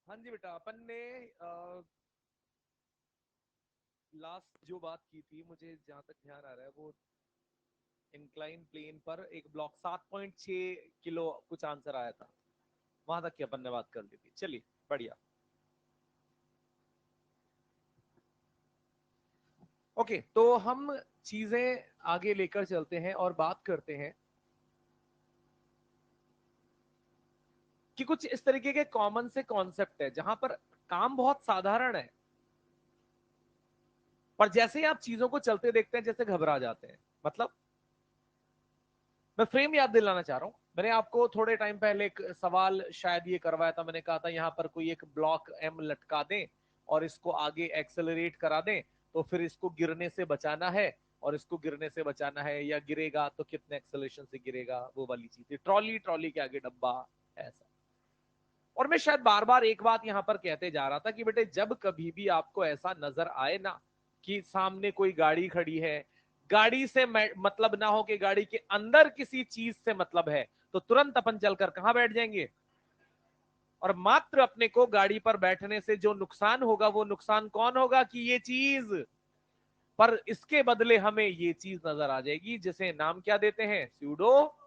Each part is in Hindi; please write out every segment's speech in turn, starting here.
हाँ जी बेटा, अपन ने लास्ट जो बात की थी, मुझे जहां तक ध्यान आ रहा है, वो इंक्लाइन प्लेन पर एक ब्लॉक 7.6 किलो कुछ आंसर आया था, वहां तक की अपन ने बात कर ली थी। चलिए बढ़िया। ओके, तो हम चीजें आगे लेकर चलते हैं और बात करते हैं कि कुछ इस तरीके के कॉमन से कॉन्सेप्ट है जहां पर काम बहुत साधारण है, पर जैसे ही आप चीजों को चलते देखते हैं जैसे घबरा जाते हैं। मतलब मैं फ्रेम याद दिलाना चाह रहा हूं। मैंने आपको थोड़े टाइम पहले एक सवाल शायद ये करवाया था। मैंने कहा था यहां पर कोई एक ब्लॉक एम लटका दें और इसको आगे एक्सेलरेट करा दें, तो फिर इसको गिरने से बचाना है, और इसको गिरने से बचाना है, या गिरेगा तो कितने एक्सेलरेशन से गिरेगा, वो वाली चीज थी। ट्रॉली, ट्रॉली के आगे डब्बा, ऐसा। और मैं शायद बार बार एक बात यहां पर कहते जा रहा था कि बेटे जब कभी भी आपको ऐसा नजर आए ना कि सामने कोई गाड़ी खड़ी है, गाड़ी से मतलब ना हो कि गाड़ी के अंदर किसी चीज से मतलब है, तो तुरंत अपन चलकर कहां बैठ जाएंगे, और मात्र अपने को गाड़ी पर बैठने से जो नुकसान होगा वो नुकसान कौन होगा कि ये चीज, पर इसके बदले हमें ये चीज नजर आ जाएगी जिसे नाम क्या देते हैं, स्यूडो।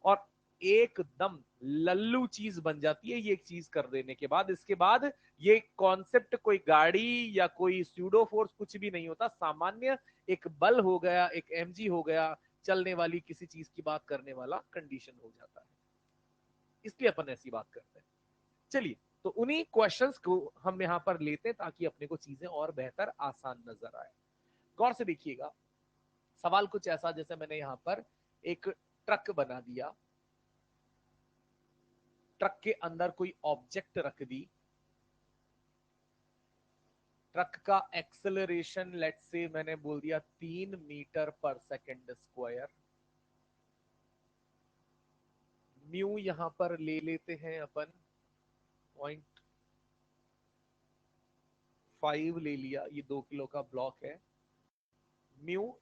और एकदम लल्लू चीज बन जाती है ये चीज कर देने के बाद। इसके बाद ये कॉन्सेप्ट कोई गाड़ी या कोई स्यूडो फोर्स कुछ भी नहीं होता, सामान्य एक बल हो गया, एक एमजी हो गया, चलने वाली किसी चीज की बात करने वाला कंडीशन हो जाता है। इसलिए अपन ऐसी बात करते हैं। चलिए, तो उन्हीं क्वेश्चंस को हम यहां पर लेते हैं ताकि अपने को चीजें और बेहतर आसान नजर आए। गौर से देखिएगा, सवाल कुछ ऐसा, जैसे मैंने यहां पर एक ट्रक बना दिया, ट्रक के अंदर कोई ऑब्जेक्ट रख दी, ट्रक का एक्सेलरेशन लेट से मैंने बोल दिया 3 मीटर पर सेकंड स्क्वायर। म्यू यहां पर ले लेते हैं अपन 0.5 ले लिया, ये 2 किलो का ब्लॉक है। म्यू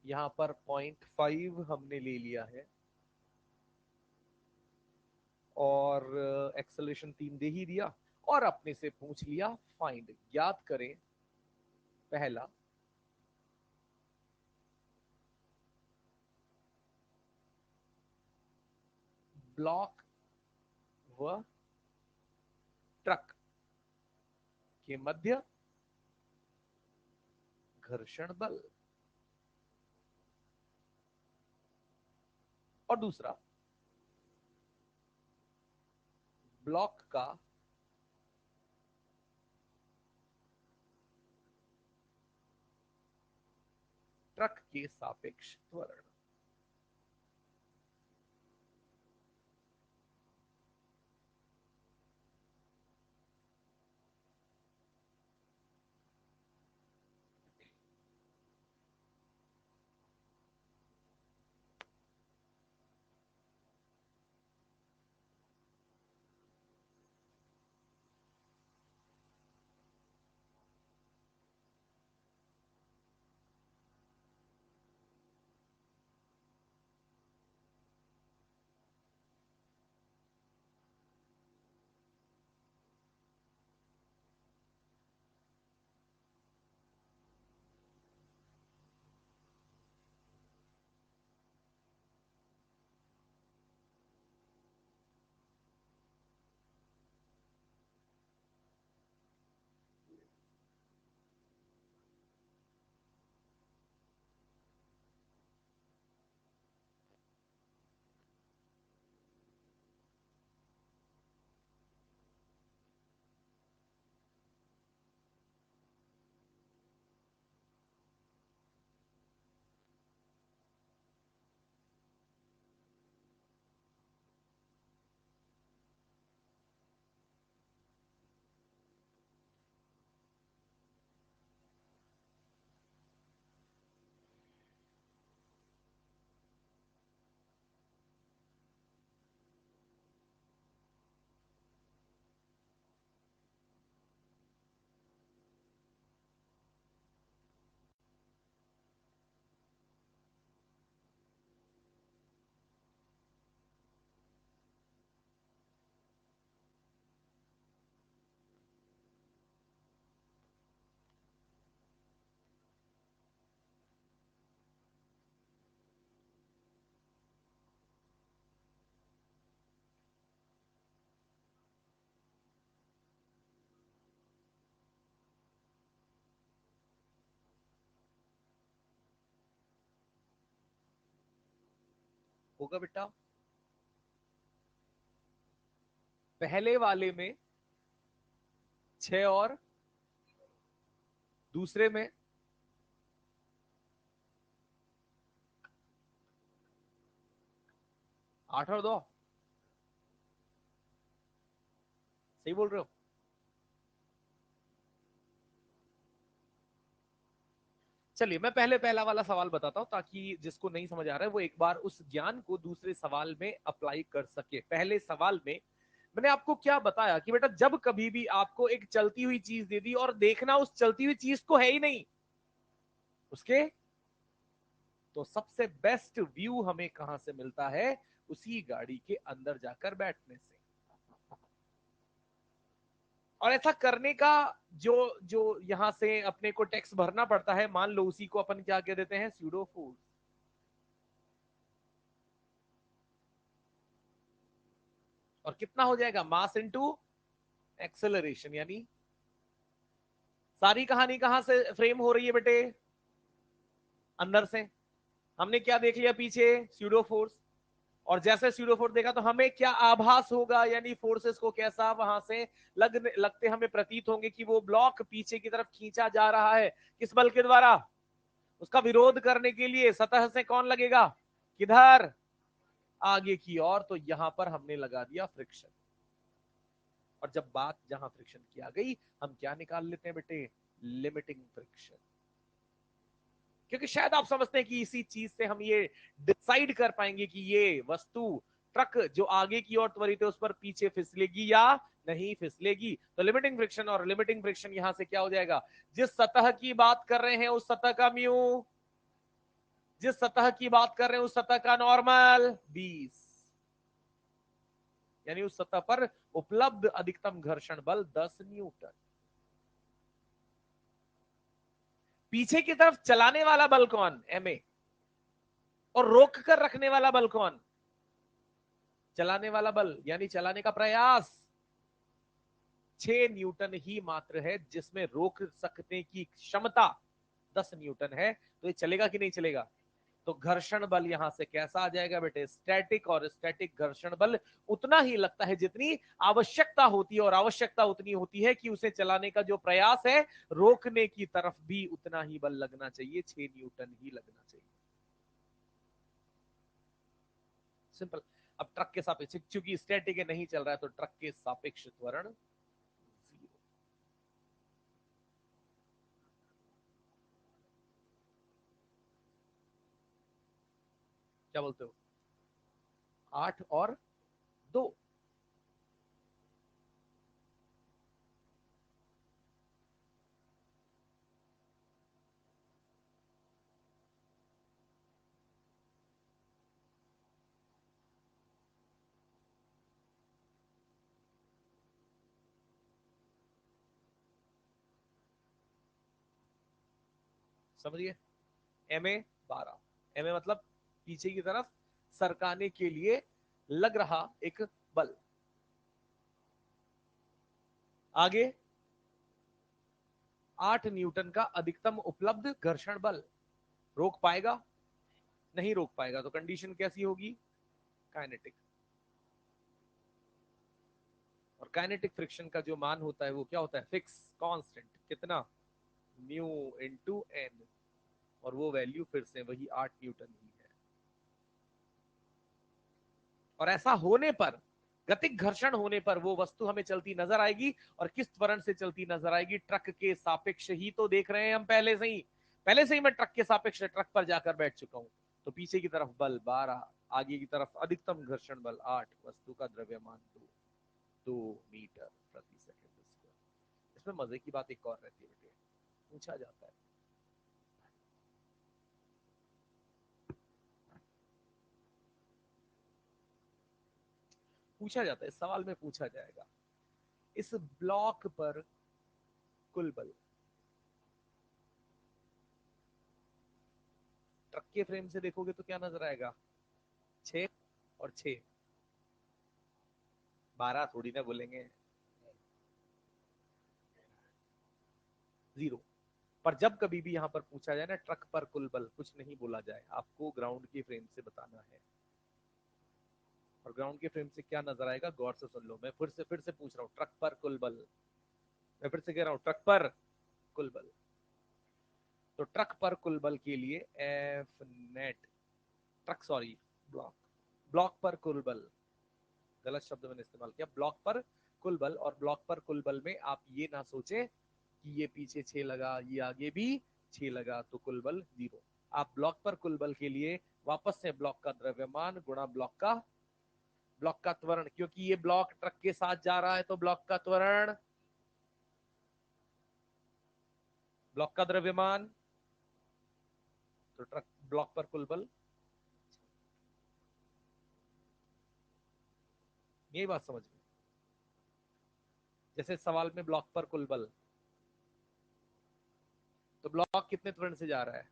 यहां पर 0.5 हमने ले लिया है, और एक्सेलरेशन 3 दे ही दिया, और अपने से पूछ लिया फाइंड, ज्ञात करें पहला ब्लॉक व ट्रक के मध्य घर्षण बल, और दूसरा ब्लॉक का ट्रक के सापेक्ष त्वरण। होगा बेटा। पहले वाले में 6 और दूसरे में 8 और 2। सही बोल रहे हो? चलिए मैं पहले पहला वाला सवाल बताता हूं ताकि जिसको नहीं समझ आ रहा है वो एक बार उस ज्ञान को दूसरे सवाल में अप्लाई कर सके। पहले सवाल में मैंने आपको क्या बताया कि बेटा जब कभी भी आपको एक चलती हुई चीज दे दी और देखना उस चलती हुई चीज को है ही नहीं उसके, तो सबसे बेस्ट व्यू हमें कहां से मिलता है? उसी गाड़ी के अंदर जाकर बैठने से। और ऐसा करने का जो जो यहां से अपने को टैक्स भरना पड़ता है, मान लो उसी को अपन क्या कह देते हैं, स्यूडो फोर्स। और कितना हो जाएगा? Mass into acceleration. यानी सारी कहानी कहां से फ्रेम हो रही है बेटे? अंदर से। हमने क्या देख लिया पीछे? Pseudo force. और जैसे स्यूडो फोर्स देखा तो हमें क्या आभास होगा, यानी फोर्सेस को कैसा वहां से लगते हमें प्रतीत होंगे कि वो ब्लॉक पीछे की तरफ खींचा जा रहा है। किस बल के द्वारा? उसका विरोध करने के लिए सतह से कौन लगेगा? किधर? आगे की ओर। तो यहां पर हमने लगा दिया फ्रिक्शन। और जब बात जहां फ्रिक्शन की आ गई, हम क्या निकाल लेते हैं बेटे? Limiting friction. क्योंकि शायद आप समझते हैं कि इसी चीज से हम ये डिसाइड कर पाएंगे कि ये वस्तु ट्रक जो आगे की ओर त्वरित है उस पर पीछे फिसलेगी या नहीं फिसलेगी। तो लिमिटिंग फ्रिक्शन, और लिमिटिंग फ्रिक्शन यहां से क्या हो जाएगा? जिस सतह की बात कर रहे हैं उस सतह का म्यू, जिस सतह की बात कर रहे हैं उस सतह का नॉर्मल 20। यानी उस सतह पर उपलब्ध अधिकतम घर्षण बल 10 न्यूटन। पीछे की तरफ चलाने वाला बल कौन? एमए। और रोक कर रखने वाला बल कौन? चलाने वाला बल, यानी चलाने का प्रयास 6 न्यूटन ही मात्र है, जिसमें रोक सकने की क्षमता 10 न्यूटन है। तो ये चलेगा कि नहीं चलेगा? तो घर्षण बल यहां से कैसा आ जाएगा बेटे? स्टैटिक। और स्टैटिक घर्षण बल उतना ही लगता है जितनी आवश्यकता होती है, और आवश्यकता उतनी होती है कि उसे चलाने का जो प्रयास है रोकने की तरफ भी उतना ही बल लगना चाहिए, 6 न्यूटन ही लगना चाहिए। सिंपल। अब ट्रक के सापेक्ष, चूंकि स्टैटिक नहीं चल रहा है, तो ट्रक के सापेक्ष त्वरण 0। क्या बोलते हो? 8 और 2। समझिए। एमए 12। एमए मतलब पीछे की तरफ सरकाने के लिए लग रहा एक बल। आगे 8 न्यूटन का अधिकतम उपलब्ध घर्षण बल। रोक पाएगा? नहीं रोक पाएगा। तो कंडीशन कैसी होगी? काइनेटिक। और काइनेटिक फ्रिक्शन का जो मान होता है वो क्या होता है? Fix constant. कितना? Mu into N. और वो वैल्यू फिर से वही 8 न्यूटन ही है। और ऐसा होने पर, गतिक घर्षण होने पर, वो वस्तु हमें चलती नजर आएगी। और किस त्वरण से चलती नजर आएगी? ट्रक के सापेक्ष ही तो देख रहे हैं हम पहले से ही। पहले से ही मैं ट्रक के सापेक्ष ट्रक पर जाकर बैठ चुका हूं। तो पीछे की तरफ बल 12, आगे की तरफ अधिकतम घर्षण बल 8, वस्तु का द्रव्यमान 2 मीटर प्रति सेकंड स्क्वायर। इसमें मजे की बात एक और रहती है बेटे, पूछा जाता है, इस सवाल में पूछा जाएगा, इस ब्लॉक पर कुल बल। ट्रक के फ्रेम से देखोगे तो क्या नजर आएगा? 6 और 6, 12 थोड़ी ना बोलेंगे, 0। पर जब कभी भी यहां पर पूछा जाए ना ट्रक पर कुल बल, कुछ नहीं बोला जाए, आपको ग्राउंड की फ्रेम से बताना है। और ग्राउंड के फ्रेम से क्या नजर आएगा, गौर से सुन लो। मैं फिर से पूछ रहा हूँ, ट्रक पर कुल बल, मैं फिर से कह रहा हूँ, ट्रक पर कुल बल। तो ट्रक पर कुल बल के लिए F net, truck sorry block, block पर कुल बल, गलत शब्द मैंने इस्तेमाल किया, ब्लॉक पर कुल बल। और ब्लॉक पर कुल बल में आप ये ना सोचे कि ये पीछे 6 लगा, ये आगे भी 6 लगा, तो कुल बल 0। आप ब्लॉक पर कुल बल के लिए वापस से ब्लॉक का द्रव्यमान गुणा ब्लॉक का त्वरण, क्योंकि ये ब्लॉक ट्रक के साथ जा रहा है तो ब्लॉक का त्वरण, ब्लॉक का द्रव्यमान, तो ट्रक ब्लॉक पर कुल बल। यही बात समझ में, जैसे सवाल में ब्लॉक पर कुल बल, तो ब्लॉक कितने त्वरण से जा रहा है,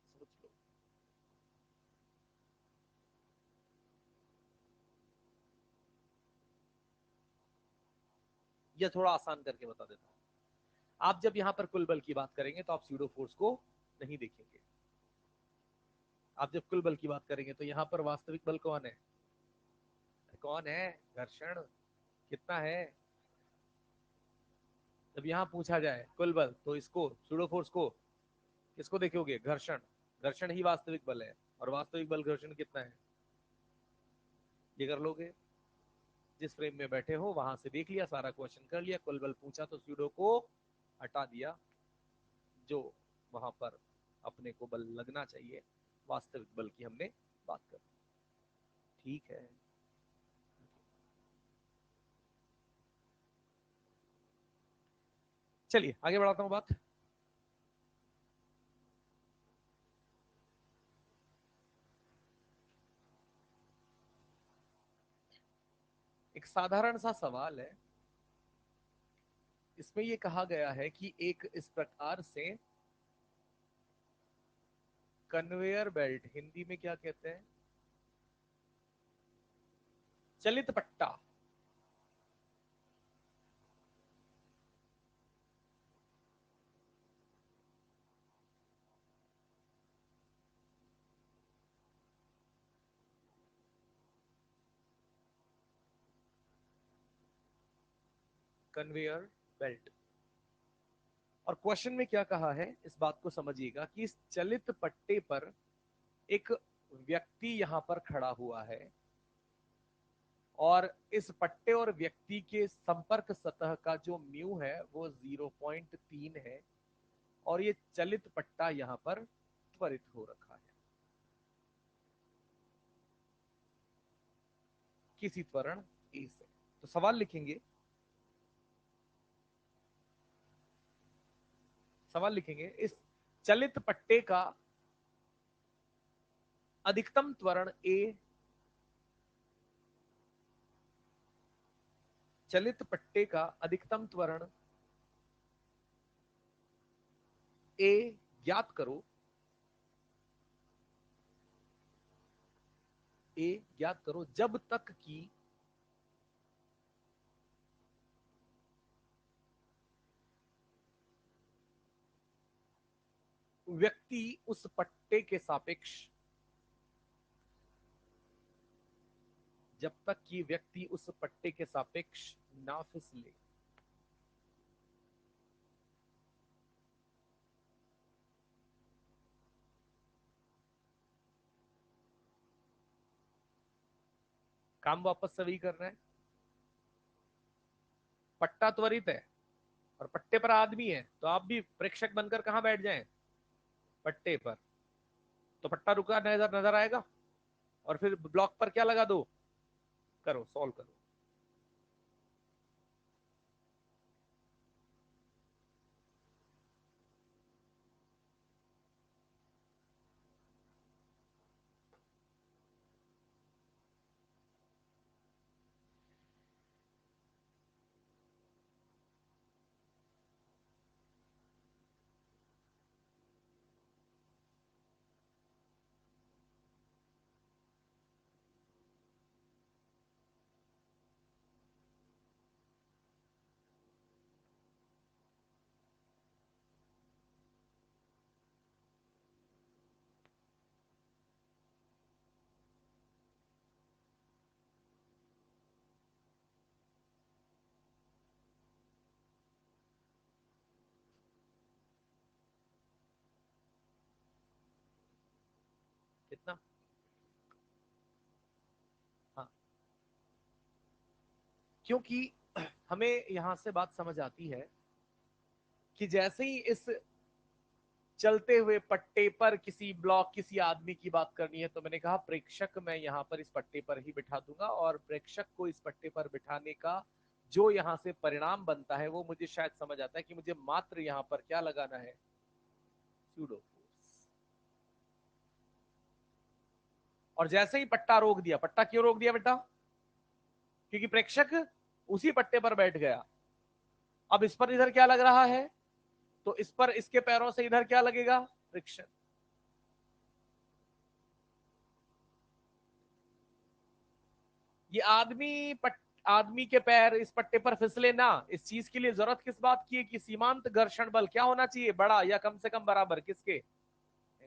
सोच लो। या थोड़ा आसान करके बता देता हूं, आप जब यहां पर कुल बल की बात करेंगे तो आप स्यूडो फोर्स को नहीं देखेंगे। आप जब कुल बल की बात करेंगे तो यहां पर वास्तविक बल कौन है, कौन है, घर्षण कितना है। जब यहां पूछा जाए कुल बल तो इसको स्यूडो फोर्स को किसको देखोगे, घर्षण, घर्षण ही वास्तविक बल है, और वास्तविक बल घर्षण कितना है, ये कर लोगे। जिस फ्रेम में बैठे हो वहां से देख लिया, सारा क्वेश्चन कर लिया, कुल बल पूछा तो स्यूडो को हटा दिया, जो वहां पर अपने को बल लगना चाहिए, वास्तविक बल की हमने बात कर। ठीक है, चलिए आगे बढ़ाता हूं बात। एक साधारण सा सवाल है, इसमें यह कहा गया है कि एक इस प्रकार से कन्वेयर बेल्ट, हिंदी में क्या कहते हैं, चलित पट्टा, कन्वेयर बेल्ट। और क्वेश्चन में क्या कहा है, इस बात को समझिएगा कि इस चलित पट्टे पर एक व्यक्ति यहां पर खड़ा हुआ है, और इस पट्टे और व्यक्ति के संपर्क सतह का जो म्यू है वो 0.3 है, और ये चलित पट्टा यहां पर त्वरित हो रखा है किसी त्वरण ए से। तो सवाल लिखेंगे, सवाल लिखेंगे, इस चलित पट्टे का अधिकतम त्वरण ए, चलित पट्टे का अधिकतम त्वरण ए ज्ञात करो, ए ज्ञात करो जब तक कि व्यक्ति उस पट्टे के सापेक्ष, जब तक कि व्यक्ति उस पट्टे के सापेक्ष ना फिसले। काम वापस से वही करना है, पट्टा त्वरित है और पट्टे पर आदमी है, तो आप भी प्रेक्षक बनकर कहां बैठ जाएं, पट्टे पर। तो पट्टा रुका नजर नजर आएगा, और फिर ब्लॉक पर क्या लगा दो, करो सॉल्व करो। इतना। हाँ, क्योंकि हमें यहां से बात समझ आती है कि जैसे ही इस चलते हुए पट्टे पर किसी ब्लॉक किसी आदमी की बात करनी है, तो मैंने कहा प्रेक्षक मैं यहाँ पर इस पट्टे पर ही बिठा दूंगा, और प्रेक्षक को इस पट्टे पर बिठाने का जो यहाँ से परिणाम बनता है वो मुझे शायद समझ आता है कि मुझे मात्र यहाँ पर क्या लगाना है, स्यूडो फोर्स। और जैसे ही पट्टा रोक दिया, पट्टा क्यों रोक दिया बेटा? क्योंकि प्रेक्षक उसी पट्टे पर बैठ गया। अब इस पर इधर क्या लग रहा है, तो इस पर इसके पैरों से इधर क्या लगेगा, फ्रिक्शन। ये आदमी के पैर इस पट्टे पर फिसले ना, इस चीज के लिए जरूरत किस बात की है कि सीमांत घर्षण बल क्या होना चाहिए, बड़ा या कम से कम बराबर किसके, के।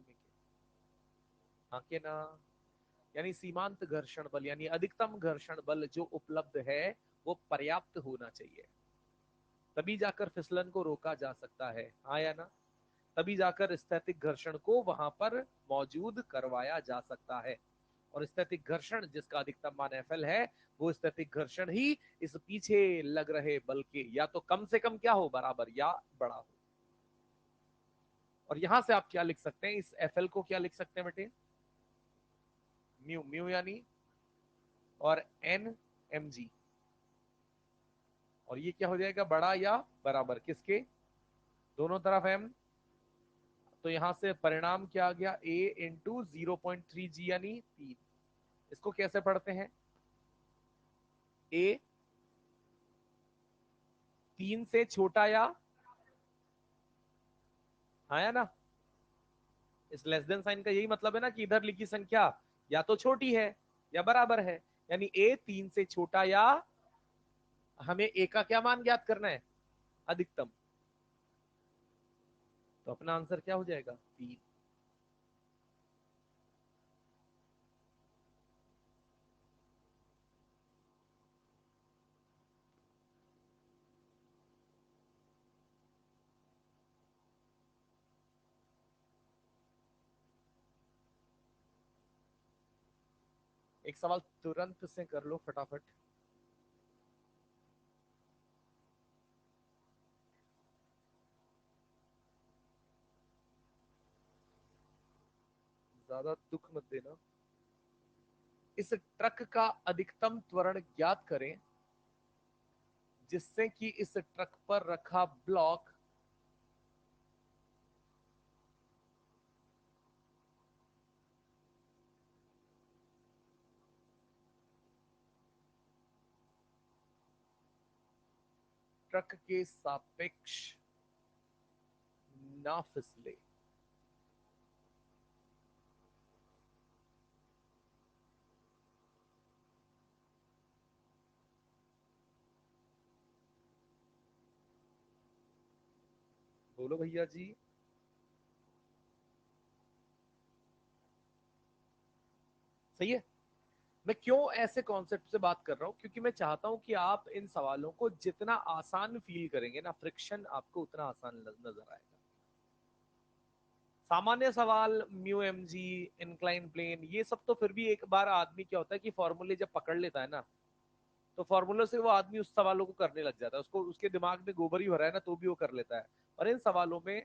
हाँ के ना, यानी सीमांत घर्षण बल यानी अधिकतम घर्षण बल जो उपलब्ध है वो पर्याप्त होना चाहिए, तभी जाकर फिसलन को रोका जा सकता है। हाँ या ना? तभी जाकर स्थैतिक घर्षण को वहां पर मौजूद करवाया जा सकता है। और स्थैतिक घर्षण जिसका अधिकतम मान एफएल है, वो स्थैतिक घर्षण ही इस पीछे लग रहे बल के या तो कम से कम क्या हो, बराबर या बड़ा हो। और यहां से आप क्या लिख सकते हैं, इस एफएल को क्या लिख सकते हैं बेटे, म्यू, म्यू यानी, और एन एम जी, और ये क्या हो जाएगा, बड़ा या बराबर किसके, दोनों तरफ एम। तो यहां से परिणाम क्या आ गया, ए इंटू 0.3 जी यानी 3। इसको कैसे पढ़ते हैं, ए 3 से छोटा या, हाँ या ना? इस लेस देन साइन का यही मतलब है ना कि इधर लिखी संख्या या तो छोटी है या बराबर है, यानी ए 3 से छोटा या, हमें ए का क्या मान ज्ञात करना है, अधिकतम। तो अपना आंसर क्या हो जाएगा, 3। एक सवाल तुरंत से कर लो फटाफट। ज्यादा दुख मत देना। इस ट्रक का अधिकतम त्वरण ज्ञात करें जिससे कि इस ट्रक पर रखा ब्लॉक ट्रक के सापेक्ष ना फिसले। बोलो भैया जी। सही है। मैं क्यों ऐसे कॉन्सेप्ट से बात कर रहा हूं, क्योंकि मैं चाहता हूं कि आप इन सवालों को जितना आसान फील करेंगे ना, फ्रिक्शन आपको उतना आसान नजर आएगा। सामान्य सवाल, mu M G, incline plane, ये सब तो फिर भी एक बार आदमी क्या होता है कि फॉर्मूले जब पकड़ लेता है ना, तो फॉर्मूले से वो आदमी उस सवालों को करने लग जाता है, उसको उसके दिमाग में गोबर ही भरा है ना तो भी वो कर लेता है। और इन सवालों में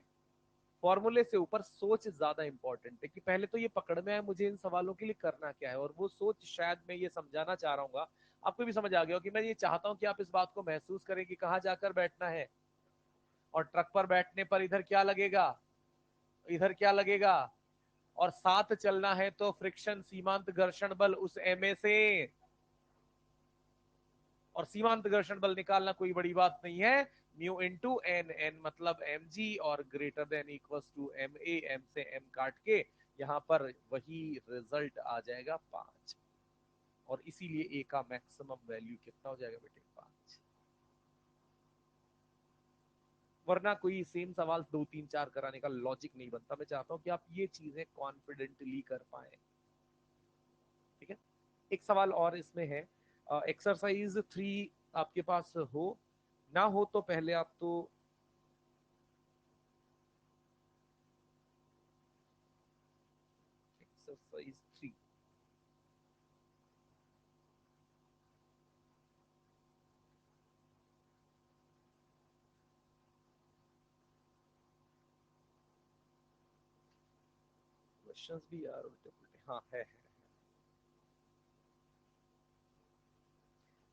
फॉर्मूले से ऊपर सोच ज्यादा इंपॉर्टेंट है कि पहले तो ये पकड़ में है मुझे इन सवालों के लिए करना क्या है, और वो सोच शायद मैं ये समझाना चाह रहा हूँ, आपको भी समझ आ गया कि मैं ये चाहता हूँ कि आप इस बात को महसूस करें कि कहाँ जाकर बैठना है, और ट्रक पर बैठने पर इधर क्या लगेगा, इधर क्या लगेगा, और साथ चलना है तो फ्रिक्शन सीमांत घर्षण बल उस एमए से, और सीमांत घर्षण बल निकालना कोई बड़ी बात नहीं है, म्यू इंटू एन, एन मतलब एम जी, और greater than equal to M A, M से एम काट के यहाँ पर वही रिजल्ट आ जाएगा 5। और इसीलिए ए का मैक्सिमम वैल्यू कितना हो जाएगा बेटे, 5। वरना कोई सेम सवाल 2 3 4 कराने का लॉजिक नहीं बनता। मैं चाहता हूं कि आप ये चीजें कॉन्फिडेंटली कर पाए। ठीक है। एक सवाल और इसमें है, एक्सरसाइज 3 आपके पास हो ना हो तो पहले आप तो एक्सरसाइज 3। क्वेश्चंस भी यार उल्टे पुल्टे, हाँ है।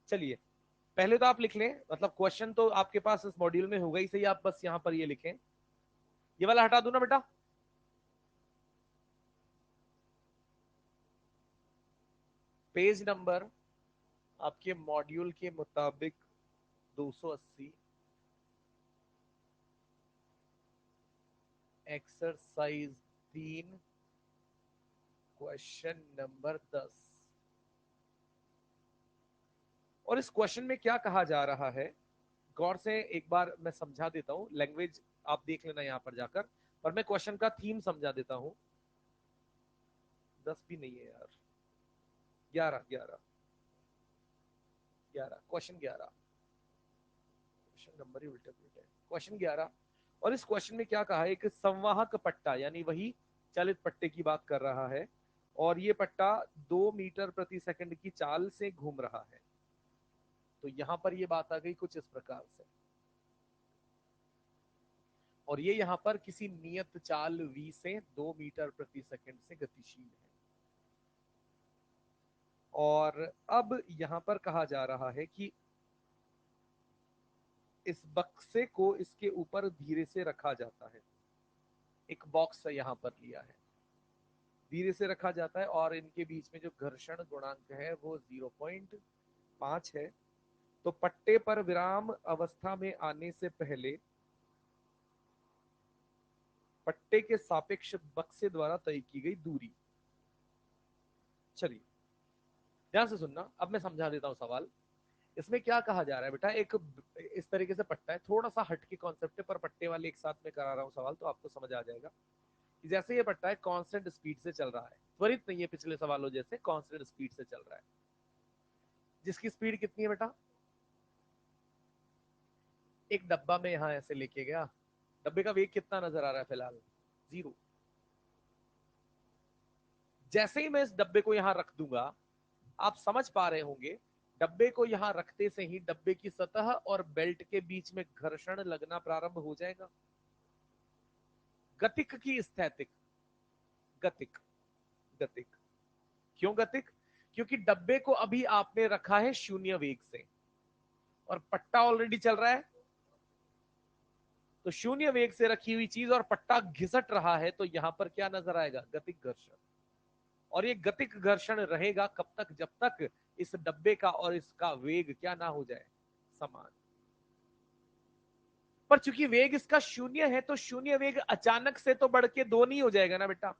चलिए, पहले तो आप लिख लें, मतलब क्वेश्चन तो आपके पास इस मॉड्यूल में होगा ही सही, आप बस यहां पर ये लिखें। ये वाला हटा दूं ना बेटा? पेज नंबर आपके मॉड्यूल के मुताबिक 280, एक्सरसाइज 3, क्वेश्चन नंबर 10। और इस क्वेश्चन में क्या कहा जा रहा है, गौर से एक बार मैं समझा देता हूं। लैंग्वेज आप देख लेना यहां पर जाकर, पर मैं क्वेश्चन का थीम समझा देता हूं। 10 भी नहीं है यार, 11 11 11, क्वेश्चन 11। क्वेश्चन नंबर ही उल्टे पुल्टे है। क्वेश्चन 11, और इस क्वेश्चन में क्या कहा है, एक संवाहक पट्टा यानी वही चलित पट्टे की बात कर रहा है, और ये पट्टा 2 मीटर प्रति सेकंड की चाल से घूम रहा है। तो यहां पर ये बात आ गई कुछ इस प्रकार से, और ये यहां पर किसी नियत चाल v से 2 मीटर प्रति सेकंड से गतिशील है। और अब यहां पर कहा जा रहा है कि इस बक्से को इसके ऊपर धीरे से रखा जाता है। एक बॉक्स यहां पर लिया है, धीरे से रखा जाता है, और इनके बीच में जो घर्षण गुणांक है वो 0.5 है। तो पट्टे पर विराम अवस्था में आने से पहले पट्टे के सापेक्ष बक्से द्वारा तय की गई दूरी। चलिए ध्यान से सुनना, अब मैं समझा देता हूं सवाल। इसमें क्या कहा जा रहा है बेटा, एक इस तरीके से पट्टा है, थोड़ा सा हट के कॉन्सेप्ट है, पर पट्टे वाले एक साथ में करा रहा हूं सवाल तो आपको समझ आ जाएगा। कि जैसे ये पट्टा है कांस्टेंट स्पीड से चल रहा है, त्वरित नहीं है पिछले सवालों जैसे, कांस्टेंट स्पीड से चल रहा है। जिसकी स्पीड कितनी है बेटा? एक डब्बा में यहां ऐसे लेके गया, डब्बे का वेग कितना नजर आ रहा है फिलहाल? 0। जैसे ही मैं इस डब्बे को यहां रख दूंगा, आप समझ पा रहे होंगे, डब्बे को यहां रखते से ही डब्बे की सतह और बेल्ट के बीच में घर्षण लगना प्रारंभ हो जाएगा। गतिक की स्थैतिक, गतिक, गतिक। क्यों गतिक? क्योंकि डब्बे को अभी आपने रखा है शून्य वेग से, और पट्टा ऑलरेडी चल रहा है। तो शून्य वेग से रखी हुई चीज और पट्टा घिसट रहा है, तो यहां पर क्या नजर आएगा? गतिक घर्षण। और ये गतिक घर्षण रहेगा कब तक? जब तक इस डब्बे का और इसका वेग क्या ना हो जाए? समान। पर चूंकि वेग इसका शून्य है, तो शून्य वेग अचानक से तो बढ़ के 2 नहीं हो जाएगा ना बेटा,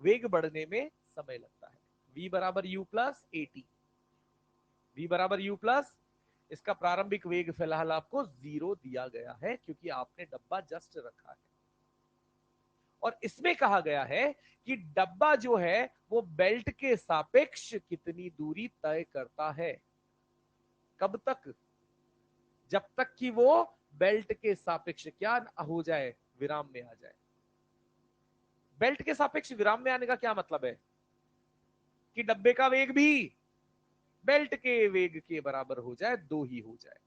वेग बढ़ने में समय लगता है। v बराबर u plus A T, v बराबर u प्लस, इसका प्रारंभिक वेग फिलहाल आपको 0 दिया गया है क्योंकि आपने डब्बा जस्ट रखा है। और इसमें कहा गया है कि डब्बा जो है वो बेल्ट के सापेक्ष कितनी दूरी तय करता है। कब तक? जब तक कि वो बेल्ट के सापेक्ष क्या हो जाए? विराम में आ जाए। बेल्ट के सापेक्ष विराम में आने का क्या मतलब है? कि डब्बे का वेग भी बेल्ट के वेग के बराबर हो जाए, 2 ही हो जाए।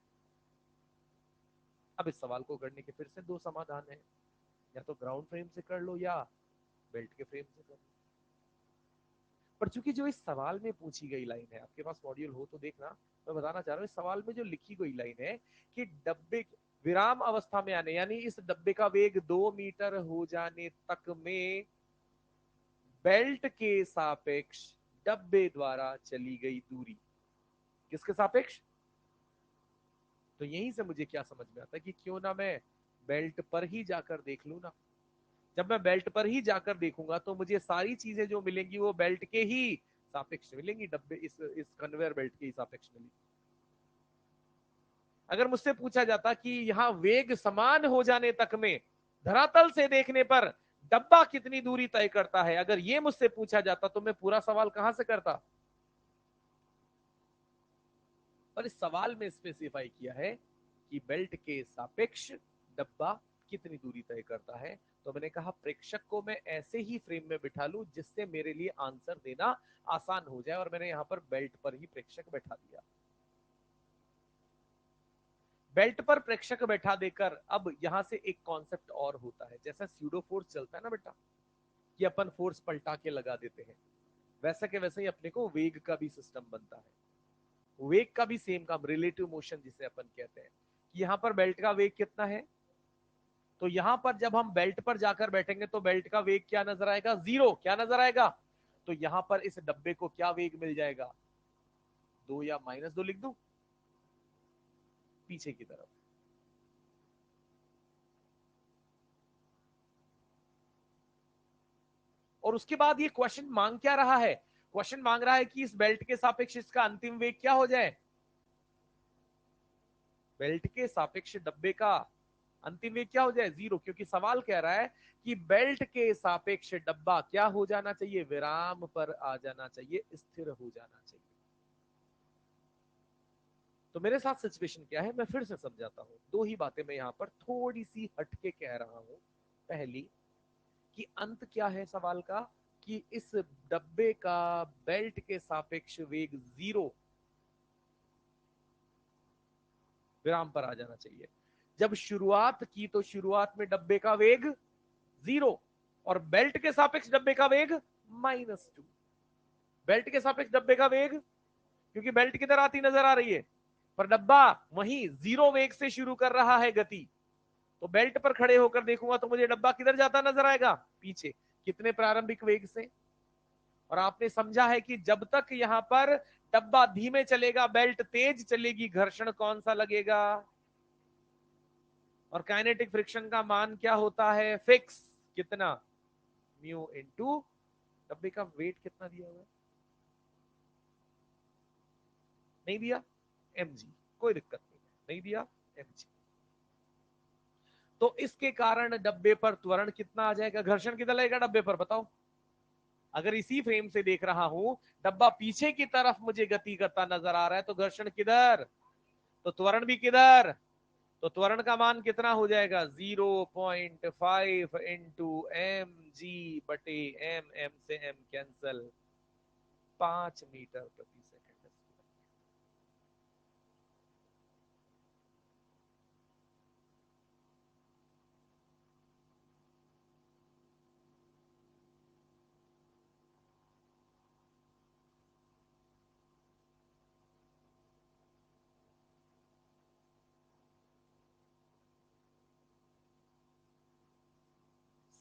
अब इस सवाल को करने के फिर से 2 समाधान है, या तो ग्राउंड फ्रेम से कर लो या बेल्ट के फ्रेम से कर लो। पर चूंकि जो इस सवाल में पूछी गई लाइन है, आपके पास मॉड्यूल हो तो देखना, मैं बताना चाह रहा हूं, इस सवाल में जो लिखी गई लाइन है कि डब्बे विराम अवस्था में आने, यानी इस डब्बे का वेग 2 मीटर हो जाने तक में बेल्ट के सापेक्ष डब्बे द्वारा चली गई दूरी। किसके सापेक्ष? तो यहीं से मुझे क्या समझ में आता है कि क्यों ना मैं बेल्ट पर ही जाकर देख लूं ना। जब मैं बेल्ट पर ही जाकर देखूंगा तो मुझे सारी चीजें जो मिलेंगी वो बेल्ट के ही सापेक्ष मिलेंगी, डब्बे इस कन्वेयर बेल्ट के ही सापेक्ष मिलेंगी। अगर मुझसे पूछा जाता कि यहां वेग समान हो जाने तक में धरातल से देखने पर डब्बा कितनी दूरी तय करता है, अगर ये मुझसे पूछा जाता तो मैं पूरा सवाल कहां से करता। पर इस सवाल में स्पेसिफाई किया है कि बेल्ट के सापेक्ष डब्बा कितनी दूरी तय करता है, तो मैंने कहा प्रेक्षक को मैं ऐसे ही फ्रेम में बिठा लूं जिससे मेरे लिए आंसर देना आसान हो जाए, और मैंने यहां पर बेल्ट पर ही प्रेक्षक बैठा दिया। बेल्ट पर प्रेक्षक बैठा देकर अब यहां से एक कॉन्सेप्ट और होता है, जैसा स्यूडो फोर्स चलता है ना बेटा, कि अपन फोर्स पलटा के लगा देते हैं, वैसा के वैसे ही अपने को वेग का भी सिस्टम बनता है। वेग का भी सेम काम, रिलेटिव मोशन जिसे अपन कहते हैं, कि यहां पर बेल्ट का वेग कितना है, तो यहां पर जब हम बेल्ट पर जाकर बैठेंगे तो बेल्ट का वेग क्या नजर आएगा, 0। क्या नजर आएगा, तो यहां पर इस डब्बे को क्या वेग मिल जाएगा, 2 या -2 लिख दूं पीछे की तरफ। और उसके बाद ये क्वेश्चन मांग क्या रहा है, क्वेश्चन मांग रहा है कि इस बेल्ट के सापेक्ष इसका अंतिम वेग क्या हो जाए, बेल्ट के सापेक्ष डब्बे का अंतिम वेग क्या हो जाए, 0, क्योंकि सवाल कह रहा है कि बेल्ट के सापेक्ष डब्बा क्या हो जाना चाहिए, विराम पर आ जाना चाहिए, स्थिर हो जाना चाहिए। तो मेरे साथ सिचुएशन क्या है, मैं फिर से समझाता हूं, दो ही बातें मैं यहां पर थोड़ी सी हटके कह रहा हूं। पहली, कि अंत क्या है सवाल का, कि इस डब्बे का बेल्ट के सापेक्ष वेग 0, विराम पर आ जाना चाहिए। जब शुरुआत की तो शुरुआत में डब्बे का वेग 0, और बेल्ट के सापेक्ष डब्बे का वेग -2। बेल्ट के सापेक्ष डब्बे का वेग, क्योंकि बेल्ट किधर आती नजर आ रही है, पर डब्बा वहीं 0 वेग से शुरू कर रहा है गति, तो बेल्ट पर खड़े होकर देखूंगा तो मुझे डब्बा किधर जाता नजर आएगा, पीछे। कितने प्रारंभिक वेग से, और आपने समझा है कि जब तक यहां पर डब्बा धीमे चलेगा बेल्ट तेज चलेगी, घर्षण कौन सा लगेगा, और काइनेटिक फ्रिक्शन का मान क्या होता है, फिक्स, कितना, म्यू इनटू डब्बे का वेट कितना दिया हुआ है, नहीं दिया, mg, कोई दिक्कत नहीं दिया, mg। तो इसके कारण डब्बे पर त्वरण कितना आ जाएगा, घर्षण कितना लगेगा डब्बे पर, बताओ। अगर इसी फ्रेम से देख रहा हूं, डब्बा पीछे की तरफ मुझे गति करता नजर आ रहा है, तो घर्षण किधर, तो त्वरण भी किधर, तो त्वरण का मान कितना हो जाएगा, 0.5 इंटू एम जी बटे एम से एम कैंसल, 5 मीटर प्रति सेकंड।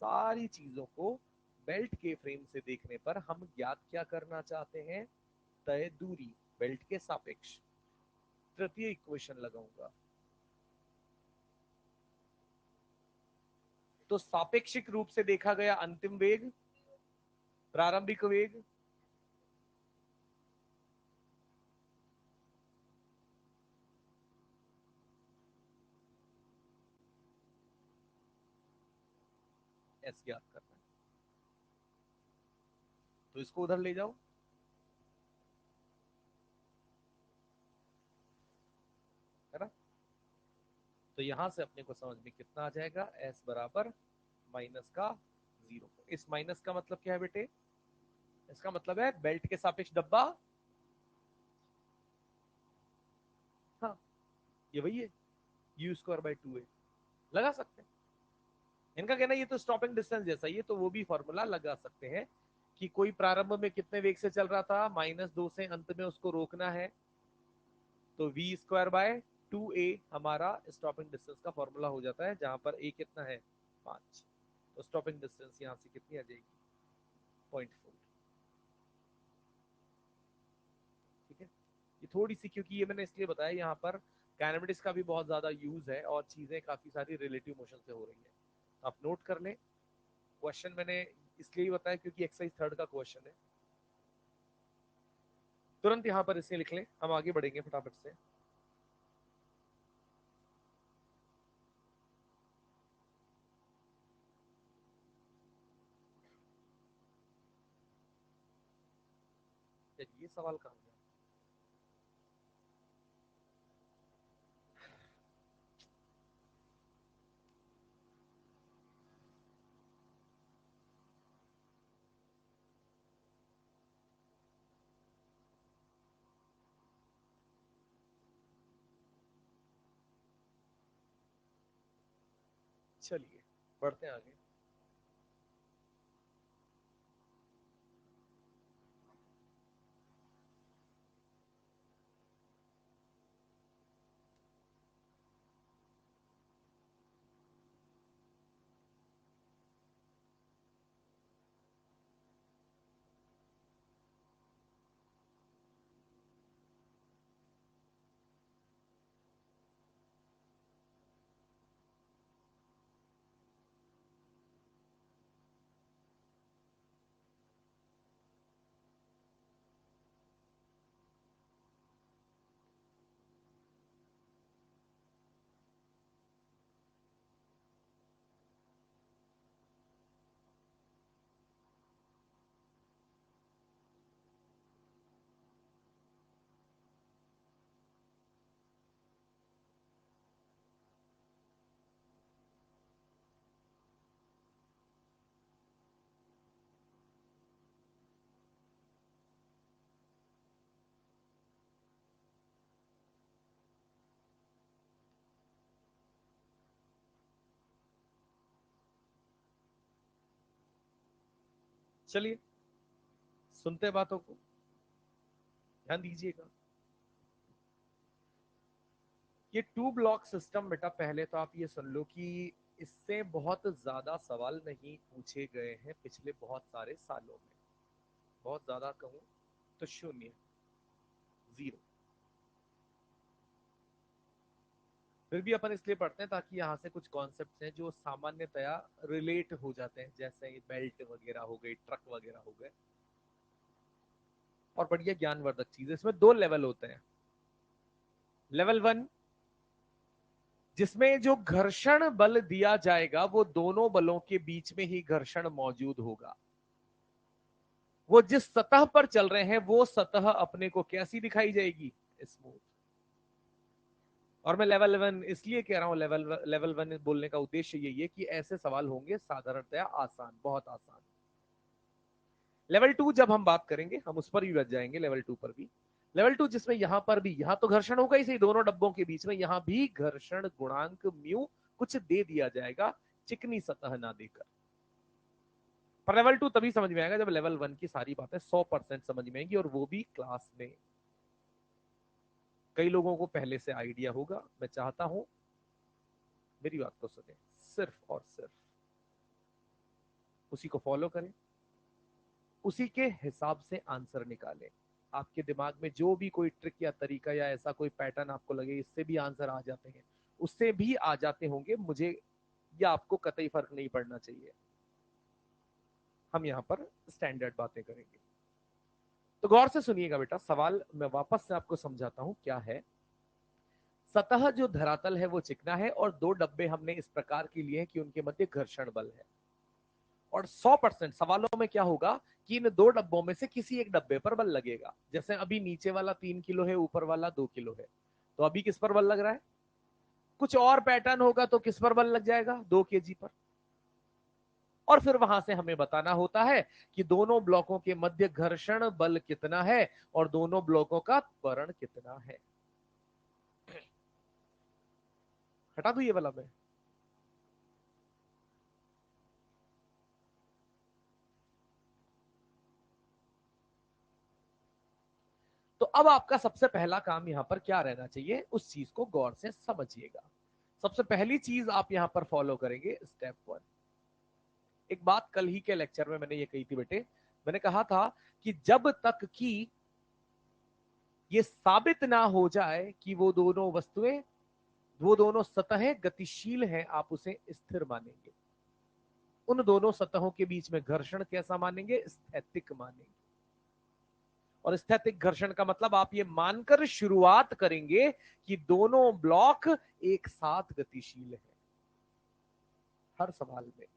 सारी चीजों को बेल्ट के फ्रेम से देखने पर हम ज्ञात क्या करना चाहते हैं, तय दूरी बेल्ट के सापेक्ष। तृतीय इक्वेशन लगाऊंगा, तो सापेक्षिक रूप से देखा गया अंतिम वेग, प्रारंभिक वेग, एस ज्ञात करना है, तो इसको उधर ले जाओ, है ना। तो यहां से अपने को समझ में कितना आ जाएगा, एस बराबर माइनस का 0। इस माइनस का मतलब क्या है बेटे, इसका मतलब है बेल्ट के सापेक्ष डब्बा, हाँ ये वही है, यू स्क्वायर बाई 2a, लगा सकते हैं। इनका कहना ये तो स्टॉपिंग डिस्टेंस जैसा ही है, तो वो भी फॉर्मूला लगा सकते हैं कि कोई प्रारंभ में कितने वेग से चल रहा था, -2 से अंत में उसको रोकना है, तो वी स्क्वायर बाय 2a हमारा स्टॉपिंग डिस्टेंस का फॉर्मूला हो जाता है, जहां पर a कितना है 5, तो स्टॉपिंग डिस्टेंस यहां से कितनी आ जाएगी 0.4। ठीक है, ये थोड़ी सी, क्योंकि ये मैंने इसलिए बताया यहाँ पर काइनेमेटिक्स का भी बहुत ज्यादा यूज है और चीजें काफी सारी रिलेटिव मोशन से हो रही है, आप नोट कर लें। क्वेश्चन मैंने इसलिए ही बताया क्योंकि एक्सरसाइज 3 का क्वेश्चन है, तुरंत यहाँ पर इसे लिख लें, हम आगे बढ़ेंगे फटाफट से। ये सवाल कहाँ गया, चलिए बढ़ते हैं आगे। चलिए सुनते बातों को, ध्यान दीजिएगा। ये टू ब्लॉक सिस्टम बेटा, पहले तो आप ये सुन लो कि इससे बहुत ज्यादा सवाल नहीं पूछे गए हैं पिछले बहुत सारे सालों में। बहुत ज्यादा कहूं तो शून्य, जीरो। फिर भी अपन इसलिए पढ़ते हैं ताकि यहाँ से कुछ कॉन्सेप्ट्स हैं जो सामान्यतया रिलेट हो जाते हैं, जैसे बेल्ट वगैरह हो गई, ट्रक वगैरह हो गए, और बढ़िया ज्ञानवर्धक चीज। इसमें दो लेवल होते हैं। लेवल वन, जिसमें जो घर्षण बल दिया जाएगा वो दोनों बलों के बीच में ही घर्षण मौजूद होगा। वो जिस सतह पर चल रहे हैं वो सतह अपने को कैसी दिखाई जाएगी? स्मूथ। और मैं लेवल वन इसलिए कह रहा हूं, लेवल वन बोलने का उद्देश्य यही है कि ऐसे सवाल होंगे साधारणतया आसान, बहुत आसान। लेवल टू जब हम बात करेंगे हम उस पर भी बच जाएंगे, लेवल टू पर भी। लेवल टू जिसमें यहां पर भी, यहां तो घर्षण होगा ही सही दोनों डब्बों के बीच में, यहां भी घर्षण गुणांक म्यू कुछ दे दिया जाएगा, चिकनी सतह ना देकर। पर लेवल टू तभी समझ में आएगा जब लेवल वन की सारी बातें 100% समझ में आएंगी, और वो भी क्लास में। कई लोगों को पहले से आइडिया होगा, मैं चाहता हूं मेरी बात को सुने, सिर्फ और सिर्फ उसी को फॉलो करें, उसी के हिसाब से आंसर निकालें। आपके दिमाग में जो भी कोई ट्रिक या तरीका या ऐसा कोई पैटर्न आपको लगे इससे भी आंसर आ जाते हैं, उससे भी आ जाते होंगे, मुझे या आपको कतई फर्क नहीं पड़ना चाहिए। हम यहां पर स्टैंडर्ड बातें करेंगे। तो गौर से सुनिएगा बेटा, सवाल मैं वापस से आपको समझाता हूं क्या है। सतह जो धरातल है वो चिकना है, और दो डब्बे हमने इस प्रकार के लिए हैं कि उनके मध्य घर्षण बल है। और 100% सवालों में क्या होगा कि इन दो डब्बों में से किसी एक डब्बे पर बल लगेगा। जैसे अभी नीचे वाला 3 किलो है, ऊपर वाला 2 किलो है, तो अभी किस पर बल लग रहा है? कुछ और पैटर्न होगा तो किस पर बल लग जाएगा? 2 kg पर। और फिर वहां से हमें बताना होता है कि दोनों ब्लॉकों के मध्य घर्षण बल कितना है और दोनों ब्लॉकों का त्वरण कितना है। हटा दू ये वाला मैं। तो अब आपका सबसे पहला काम यहां पर क्या रहना चाहिए, उस चीज को गौर से समझिएगा। सबसे पहली चीज आप यहां पर फॉलो करेंगे, स्टेप वन। एक बात कल ही के लेक्चर में मैंने ये कही थी बेटे, मैंने कहा था कि जब तक कि ये साबित ना हो जाए कि वो दोनों वस्तुएं, वो दोनों सतहें गतिशील हैं, आप उसे स्थिर मानेंगे। उन दोनों सतहों के बीच में घर्षण कैसा मानेंगे? स्थैतिक मानेंगे। और स्थैतिक घर्षण का मतलब आप ये मानकर शुरुआत करेंगे कि दोनों ब्लॉक एक साथ गतिशील हैं हर सवाल में।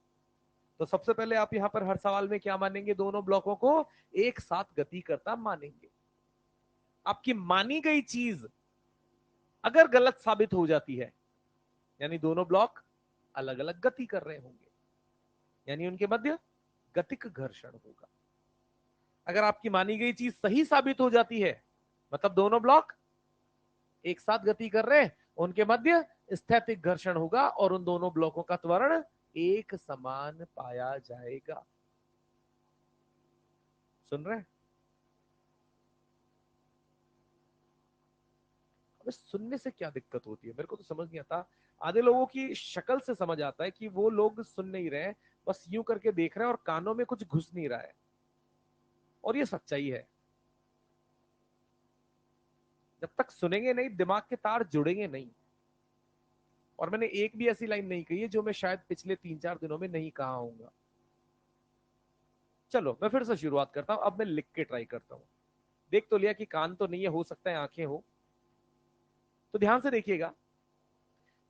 तो सबसे पहले आप यहां पर हर सवाल में क्या मानेंगे? दोनों ब्लॉकों को एक साथ गति करता मानेंगे। आपकी मानी गई चीज अगर गलत साबित हो जाती है, यानी दोनों ब्लॉक अलग अलग गति कर रहे होंगे, यानी उनके मध्य गतिक घर्षण होगा। अगर आपकी मानी गई चीज सही साबित हो जाती है, मतलब दोनों ब्लॉक एक साथ गति कर रहे हैं, उनके मध्य स्थैतिक घर्षण होगा और उन दोनों ब्लॉकों का त्वरण एक समान पाया जाएगा। सुन रहे हैं? अब सुनने से क्या दिक्कत होती है मेरे को तो समझ नहीं आता। आधे लोगों की शक्ल से समझ आता है कि वो लोग सुन नहीं रहे, बस यूं करके देख रहे हैं और कानों में कुछ घुस नहीं रहा है, और ये सच्चाई है। जब तक सुनेंगे नहीं दिमाग के तार जुड़ेंगे नहीं। और मैंने एक भी ऐसी लाइन नहीं कही है जो मैं शायद पिछले 3-4 दिनों में नहीं कहा हूंगा। चलो मैं फिर से शुरुआत करता हूं, अब मैं लिख के ट्राई करता हूं। देख तो लिया कि कान तो नहीं है, हो सकता है आंखें हो, तो ध्यान से देखिएगा।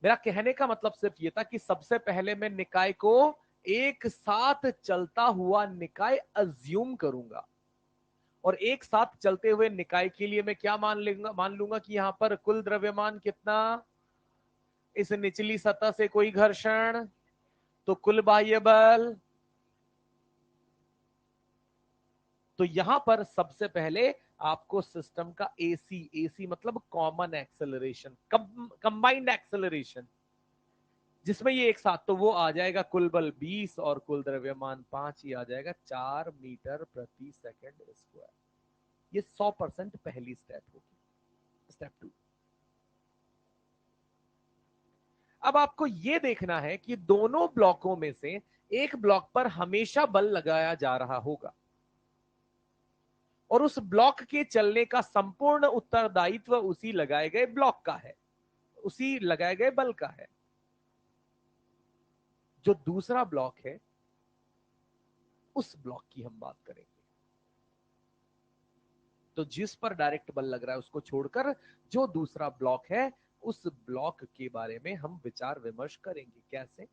मेरा कहने का मतलब सिर्फ ये था कि सबसे पहले मैं निकाय को एक साथ चलता हुआ निकाय अज्यूम करूंगा, और एक साथ चलते हुए निकाय के लिए मैं क्या मान लूंगा कि यहां पर कुल द्रव्यमान कितना, इस निचली सतह से कोई घर्षण, तो कुल बाह्य बल। तो यहां पर सबसे पहले आपको सिस्टम का एसी, एसी मतलब कॉमन एक्सेलरेशन, कंबाइंड एक्सेलरेशन, जिसमें ये एक साथ, तो वो आ जाएगा कुल बल 20 और कुल द्रव्यमान 5, ही आ जाएगा 4 मीटर प्रति सेकंड स्क्वायर। ये 100% पहली स्टेप होगी। स्टेप 2, अब आपको ये देखना है कि दोनों ब्लॉकों में से एक ब्लॉक पर हमेशा बल लगाया जा रहा होगा, और उस ब्लॉक के चलने का संपूर्ण उत्तरदायित्व उसी लगाए गए ब्लॉक का है, उसी लगाए गए बल का है। जो दूसरा ब्लॉक है उस ब्लॉक की हम बात करेंगे। तो जिस पर डायरेक्ट बल लग रहा है उसको छोड़कर जो दूसरा ब्लॉक है उस ब्लॉक के बारे में हम विचार विमर्श करेंगे। कैसे?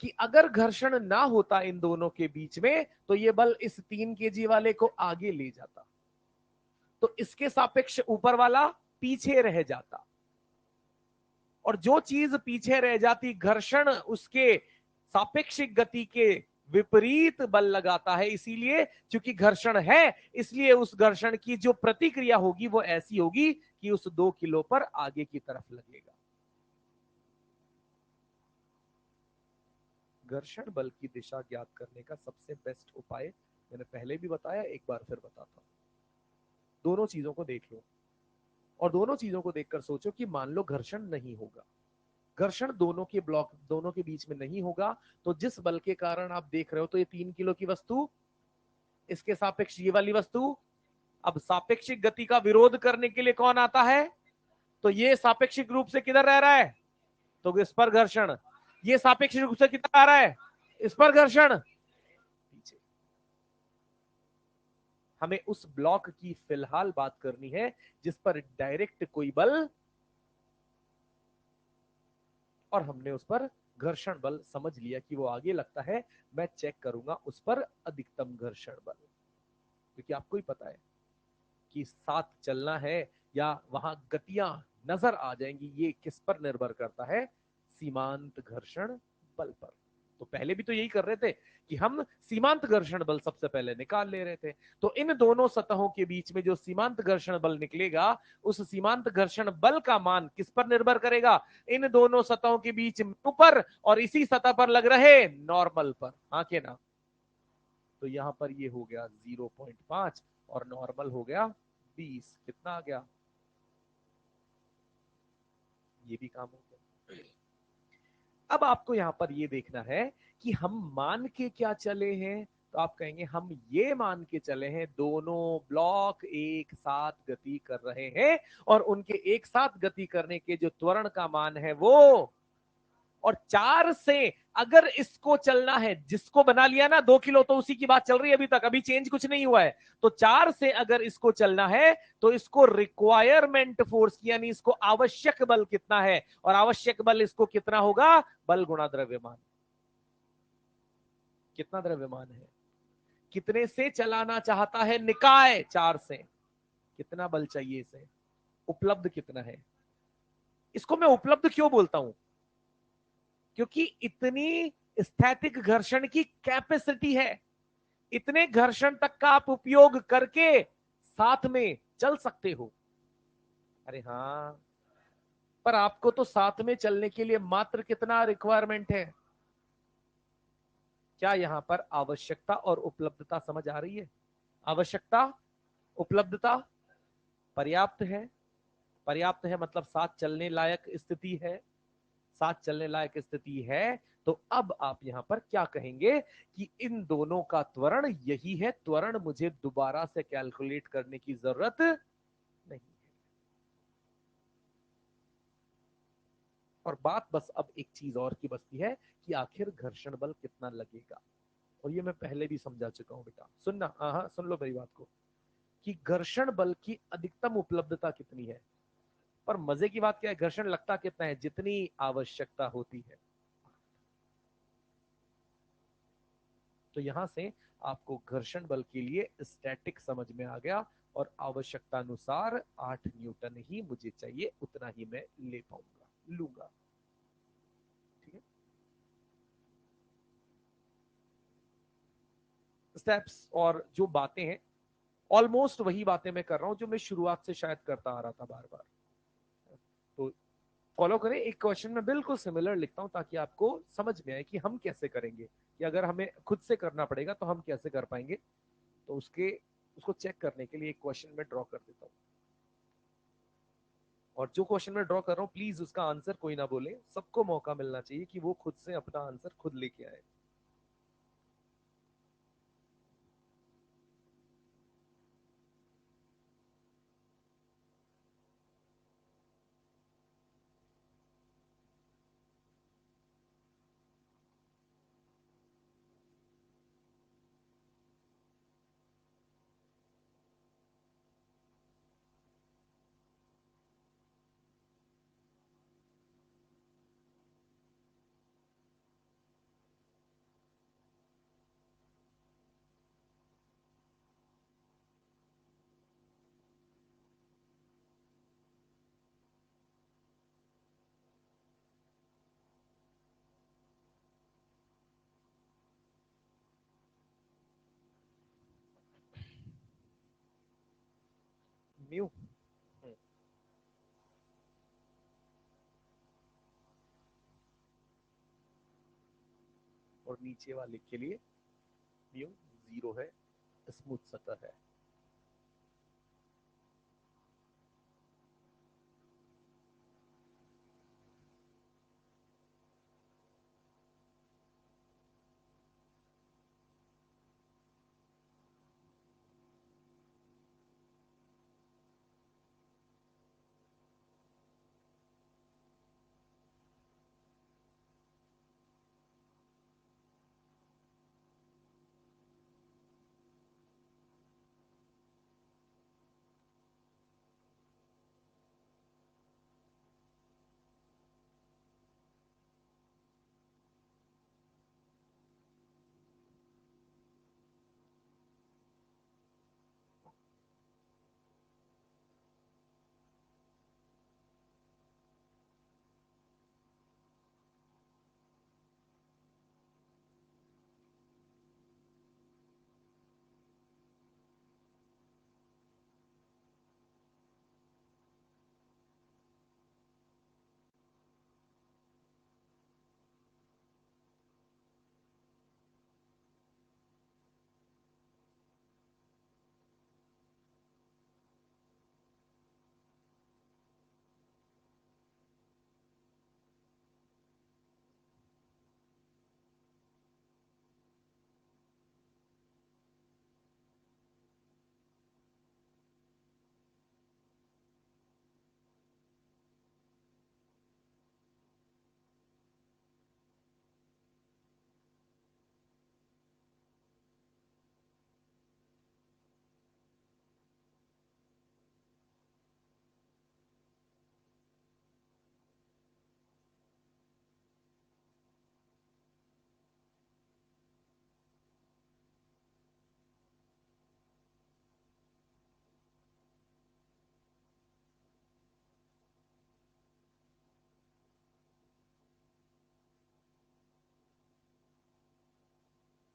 कि अगर घर्षण ना होता इन दोनों के बीच में तो ये बल इस 3 kg वाले को आगे ले जाता, तो इसके सापेक्ष ऊपर वाला पीछे रह जाता, और जो चीज पीछे रह जाती घर्षण उसके सापेक्षिक गति के विपरीत बल लगाता है। इसीलिए क्योंकि घर्षण है, इसलिए उस घर्षण की जो प्रतिक्रिया होगी वो ऐसी होगी कि उस 2 किलो पर आगे की तरफ लगेगा। घर्षण बल की दिशा ज्ञात करने का सबसे बेस्ट उपाय मैंने पहले भी बताया, एक बार फिर बताता हूं। दोनों चीजों को देख लो और दोनों चीजों को देखकर सोचो कि मान लो घर्षण नहीं होगा, घर्षण दोनों के ब्लॉक दोनों के बीच में नहीं होगा, तो जिस बल के कारण आप देख रहे हो, तो ये 3 किलो की वस्तु, इसके सापेक्ष ये वाली वस्तु, अब सापेक्षिक गति का विरोध करने के लिए कौन आता है? तो ये सापेक्षिक रूप से किधर रह रहा है? तो इस पर घर्षण। ये सापेक्षिक रूप से किधर आ रहा है? इस पर घर्षण। पीछे हमें उस ब्लॉक की फिलहाल बात करनी है जिस पर डायरेक्ट कोई बल, और हमने उस पर घर्षण बल समझ लिया कि वो आगे लगता है। मैं चेक करूंगा उस पर अधिकतम घर्षण बल, क्योंकि आपको ही पता है कि साथ चलना है या वहां गतियां नजर आ जाएंगी, ये किस पर निर्भर करता है? सीमांत घर्षण बल पर। तो पहले भी तो यही कर रहे थे कि हम सीमांत घर्षण बल सबसे पहले निकाल ले रहे थे। तो इन दोनों सतहों के बीच में जो सीमांत घर्षण बल निकलेगा, उस सीमांत घर्षण बल का मान किस पर निर्भर करेगा? इन दोनों सतहों के बीच पर और इसी सतह पर लग रहे नॉर्मल पर। हाँ के ना? तो यहां पर ये हो गया 0.5 और नॉर्मल हो गया 20। कितना आ गया? ये भी काम हो गया। अब आपको यहां पर ये देखना है कि हम मान के क्या चले हैं। तो आप कहेंगे हम ये मान के चले हैं दोनों ब्लॉक एक साथ गति कर रहे हैं, और उनके एक साथ गति करने के जो त्वरण का मान है वो, और 4 से अगर इसको चलना है, जिसको बना लिया ना 2 किलो, तो उसी की बात चल रही है अभी तक, अभी चेंज कुछ नहीं हुआ है। तो 4 से अगर इसको चलना है तो इसको रिक्वायरमेंट फोर्स यानी इसको आवश्यक बल कितना है, और आवश्यक बल इसको कितना होगा? बल गुणा द्रव्यमान। कितना द्रव्यमान है? कितने से चलाना चाहता है निकाय? 4 से। कितना बल चाहिए इसे? उपलब्ध कितना है? इसको मैं उपलब्ध क्यों बोलता हूं? क्योंकि इतनी स्थैतिक घर्षण की कैपेसिटी है, इतने घर्षण तक का आप उपयोग करके साथ में चल सकते हो। अरे हाँ, पर आपको तो साथ में चलने के लिए मात्र कितना रिक्वायरमेंट है? क्या यहां पर आवश्यकता और उपलब्धता समझ आ रही है? आवश्यकता, उपलब्धता पर्याप्त है। पर्याप्त है मतलब साथ चलने लायक स्थिति है। साथ चलने लायक स्थिति है। तो अब आप यहां पर क्या कहेंगे कि इन दोनों का त्वरण यही है। त्वरण मुझे दोबारा से कैलकुलेट करने की जरूरत नहीं। और बात बस अब एक चीज और की बचती है कि आखिर घर्षण बल कितना लगेगा। और ये मैं पहले भी समझा चुका हूं बेटा, सुनना, हाँ हाँ सुन लो मेरी बात को, कि घर्षण बल की अधिकतम उपलब्धता कितनी है। पर मजे की बात क्या है, घर्षण लगता कितना है? जितनी आवश्यकता होती है। तो यहां से आपको घर्षण बल के लिए स्टैटिक समझ में आ गया। और आवश्यकता अनुसार 8 न्यूटन ही मुझे चाहिए, उतना ही मैं ले पाऊंगा, लूंगा। ठीक है। स्टेप्स और जो बातें हैं, ऑलमोस्ट वही बातें मैं कर रहा हूं जो मैं शुरुआत से शायद करता आ रहा था बार बार। तो फॉलो करें। एक क्वेश्चन में बिल्कुल सिमिलर लिखता हूं ताकि आपको समझ में आए कि हम कैसे करेंगे, कि अगर हमें खुद से करना पड़ेगा तो हम कैसे कर पाएंगे। तो उसको चेक करने के लिए एक क्वेश्चन में ड्रॉ कर देता हूं। और जो क्वेश्चन में ड्रॉ कर रहा हूं प्लीज उसका आंसर कोई ना बोले, सबको मौका मिलना चाहिए कि वो खुद से अपना आंसर खुद लेके आए। म्यू। और नीचे वाले के लिए म्यू 0 है, स्मूथ सतह है।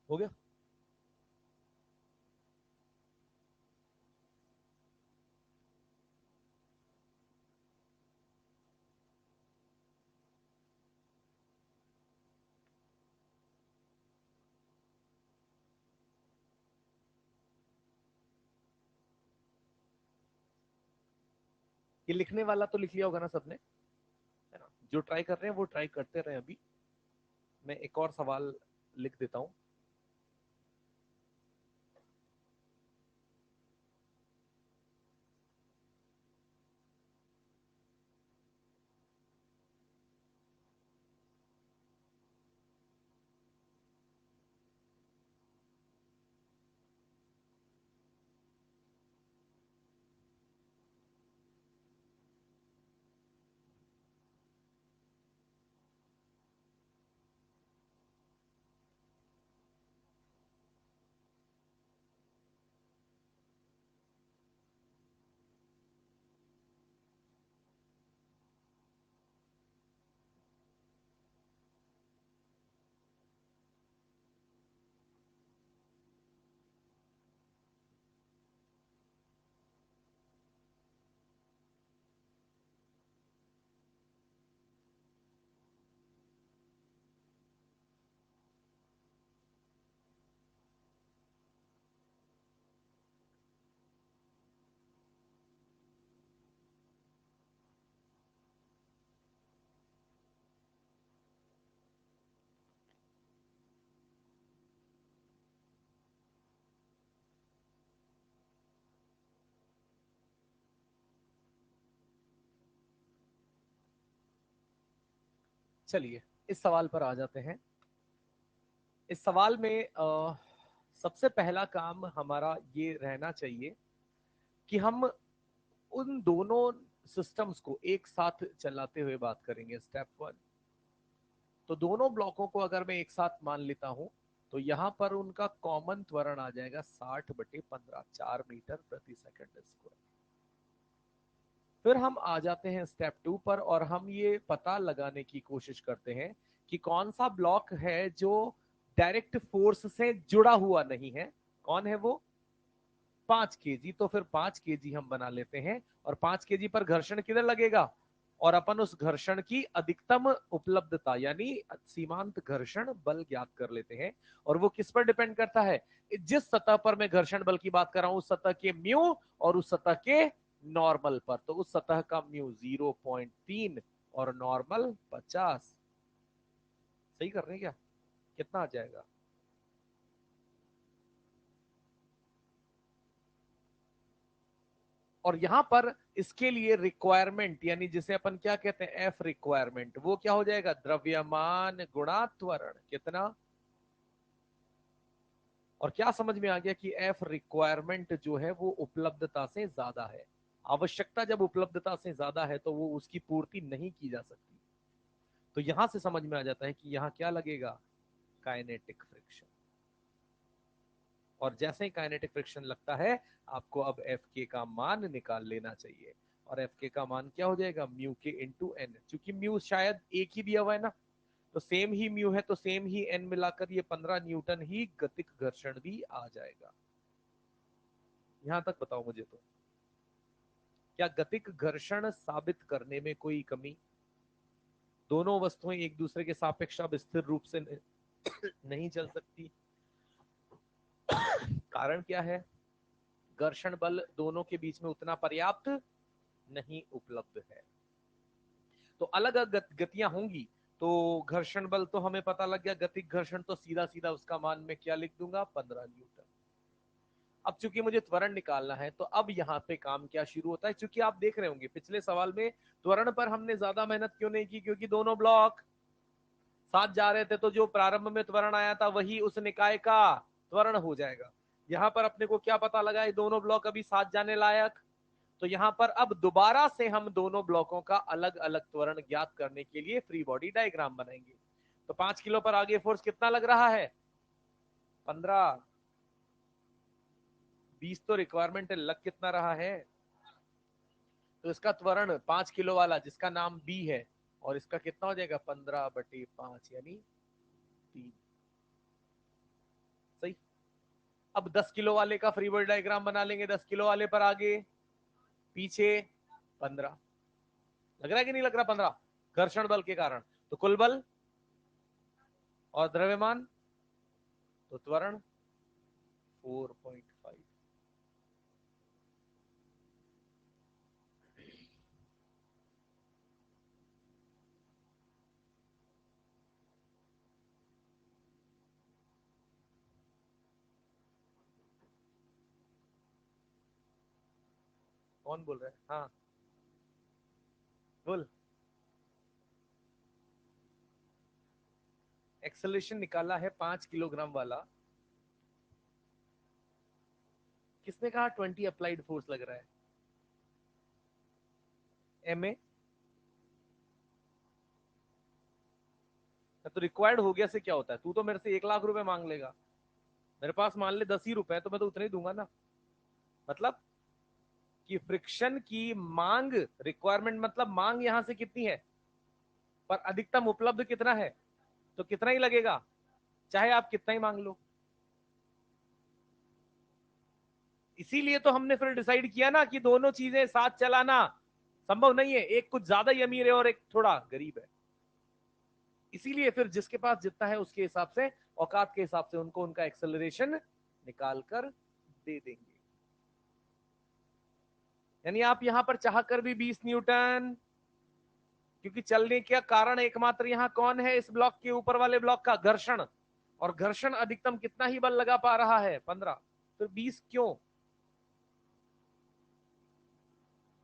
हो गया। ये लिखने वाला तो लिख लिया होगा ना सबने, है ना? जो ट्राई कर रहे हैं वो ट्राई करते रहे। अभी मैं एक और सवाल लिख देता हूं। चलिए इस सवाल पर आ जाते हैं। इस सवाल में सबसे पहला काम हमारा ये रहना चाहिए कि हम उन दोनों सिस्टम्स को एक साथ चलाते हुए बात करेंगे। स्टेप वन, तो दोनों ब्लॉकों को अगर मैं एक साथ मान लेता हूं तो यहां पर उनका कॉमन त्वरण आ जाएगा 60/15, 4 मीटर प्रति सेकंड स्क्वायर। फिर हम आ जाते हैं स्टेप टू पर और हम ये पता लगाने की कोशिश करते हैं कि कौन सा ब्लॉक है जो डायरेक्ट फोर्स से जुड़ा हुआ नहीं है। कौन है वो? 5 kg। तो फिर 5 kg हम बना लेते हैं और 5 kg पर घर्षण किधर लगेगा, और अपन उस घर्षण की अधिकतम उपलब्धता यानी सीमांत घर्षण बल ज्ञात कर लेते हैं। और वो किस पर डिपेंड करता है? जिस सतह पर मैं घर्षण बल की बात कर रहा हूं उस सतह के म्यू और उस सतह के नॉर्मल पर। तो उस सतह का म्यू 0.3 और नॉर्मल 50। सही कर रहे हैं क्या? कितना आ जाएगा? और यहां पर इसके लिए रिक्वायरमेंट यानी जिसे अपन क्या कहते हैं एफ रिक्वायरमेंट, वो क्या हो जाएगा? द्रव्यमान गुणा त्वरण। कितना? और क्या समझ में आ गया कि एफ रिक्वायरमेंट जो है वो उपलब्धता से ज्यादा है। आवश्यकता जब उपलब्धता से ज्यादा है तो वो उसकी पूर्ति नहीं की जा सकती। तो यहां से समझ में आ जाता है कि यहां क्या लगेगा? Kinetic friction. और जैसे ही काइनेटिक फ्रिक्शन लगता है आपको अब एफ के का मान निकाल लेना चाहिए। और एफ के का मान क्या हो जाएगा? म्यू के इंटू एन। चूंकि म्यू शायद एक ही दिया हुआ है ना, तो सेम ही म्यू है तो सेम ही एन मिलाकर ये 15 न्यूटन ही गतिक घर्षण भी आ जाएगा। यहां तक बताओ मुझे तो, क्या गतिक घर्षण साबित करने में कोई कमी? दोनों वस्तुएं एक दूसरे के सापेक्ष अब स्थिर रूप से नहीं चल सकती। कारण क्या है? घर्षण बल दोनों के बीच में उतना पर्याप्त नहीं उपलब्ध है। तो अलग अलग गतियां होंगी तो घर्षण बल तो हमें पता लग गया। गतिक घर्षण तो सीधा सीधा उसका मान मैं क्या लिख दूंगा? 15 न्यूटन। अब चूंकि मुझे त्वरण निकालना है तो अब यहाँ पे काम क्या शुरू होता है। चूंकि आप देख रहे होंगे पिछले सवाल में त्वरण पर हमने ज्यादा मेहनत क्यों नहीं की, क्योंकि दोनों ब्लॉक साथ जा रहे थे तो जो प्रारंभ में त्वरण आया था वही उस निकाय का त्वरण हो जाएगा। यहाँ पर अपने को क्या पता लगा? ये दोनों ब्लॉक अभी साथ जाने लायक। तो यहाँ पर अब दोबारा से हम दोनों ब्लॉकों का अलग अलग त्वरण ज्ञात करने के लिए फ्री बॉडी डायग्राम बनाएंगे। तो 5 किलो पर आगे फोर्स कितना लग रहा है? 15। 20 तो रिक्वायरमेंट है, लग कितना रहा है? तो इसका त्वरण 5 किलो वाला जिसका नाम बी है, और इसका कितना हो जाएगा? 15/5 यानी 3। सही। अब 10 किलो वाले का फ्री बॉडी डायग्राम बना लेंगे। 10 किलो वाले पर आगे पीछे 15। लग रहा है कि नहीं लग रहा? 15 घर्षण बल के कारण। तो कुल बल और द्रव्यमान तो त्वरण 4.5। कौन बोल रहा है? हाँ बोल। एक्सेलरेशन निकाला है 5 किलोग्राम वाला। किसने कहा 20 अप्लाइड फोर्स लग रहा है? MA। तो रिक्वायर्ड हो गया से क्या होता है? तू तो मेरे से 1 लाख रुपए मांग लेगा, मेरे पास मान ले 10 ही रुपए, तो मैं तो उतने ही दूंगा ना। मतलब कि फ्रिक्शन की मांग, रिक्वायरमेंट मतलब मांग यहां से कितनी है, पर अधिकतम उपलब्ध कितना है, तो कितना ही लगेगा, चाहे आप कितना ही मांग लो। इसीलिए तो हमने फिर डिसाइड किया ना कि दोनों चीजें साथ चलाना संभव नहीं है, एक कुछ ज्यादा ही अमीर है और एक थोड़ा गरीब है। इसीलिए फिर जिसके पास जितना है उसके हिसाब से, औकात के हिसाब से उनको उनका एक्सेलरेशन निकाल कर दे देंगे। यानी आप यहां पर चाहकर भी 20 न्यूटन, क्योंकि चलने का कारण एकमात्र यहां कौन है, इस ब्लॉक के ऊपर वाले ब्लॉक का घर्षण, और घर्षण अधिकतम कितना ही बल लगा पा रहा है, 15, तो 20 क्यों?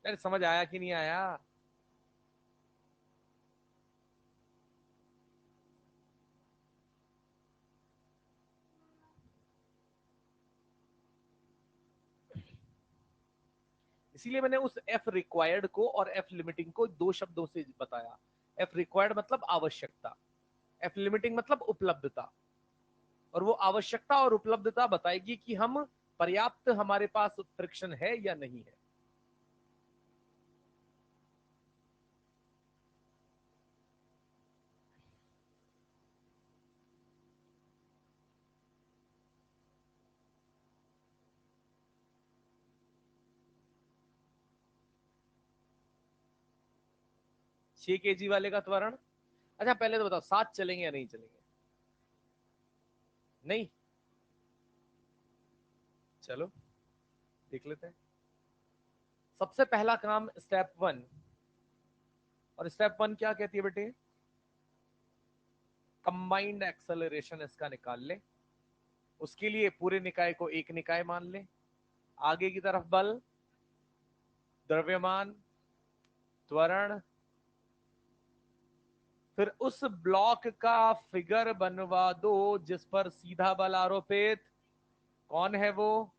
यार समझ आया कि नहीं आया? इसीलिए मैंने उस एफ रिक्वायर्ड को और एफ लिमिटिंग को दो शब्दों से बताया। एफ रिक्वायर्ड मतलब आवश्यकता, एफ लिमिटिंग मतलब उपलब्धता। और वो आवश्यकता और उपलब्धता बताएगी कि हम पर्याप्त, हमारे पास फ्रिक्शन है या नहीं है। 6 kg वाले का त्वरण। अच्छा पहले तो बताओ, साथ चलेंगे या नहीं चलेंगे? नहीं? चलो देख लेते हैं। सबसे पहला काम स्टेप 1, और स्टेप 1 क्या कहती है बेटे? कंबाइंड एक्सेलरेशन इसका निकाल ले। उसके लिए पूरे निकाय को एक निकाय मान ले। आगे की तरफ बल, द्रव्यमान, त्वरण, फिर उस ब्लॉक का फिगर बनवा दो जिस पर सीधा बल आरोपित। कौन है वो?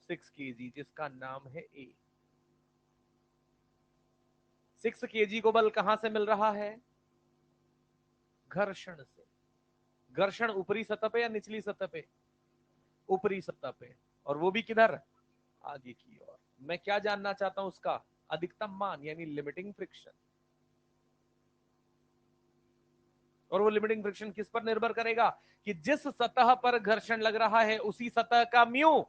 6 kg, जिसका नाम है ए। 6 kg को बल कहां से मिल रहा है? घर्षण से। घर्षण ऊपरी सतह पे या निचली सतह पे? ऊपरी सतह पे। और वो भी किधर? आगे की ओर। मैं क्या जानना चाहता हूं? उसका अधिकतम मान, यानी लिमिटिंग फ्रिक्शन। और वो लिमिटिंग फ्रिक्शन किस पर निर्भर करेगा? कि जिस सतह पर घर्षण लग रहा है उसी सतह का म्यू,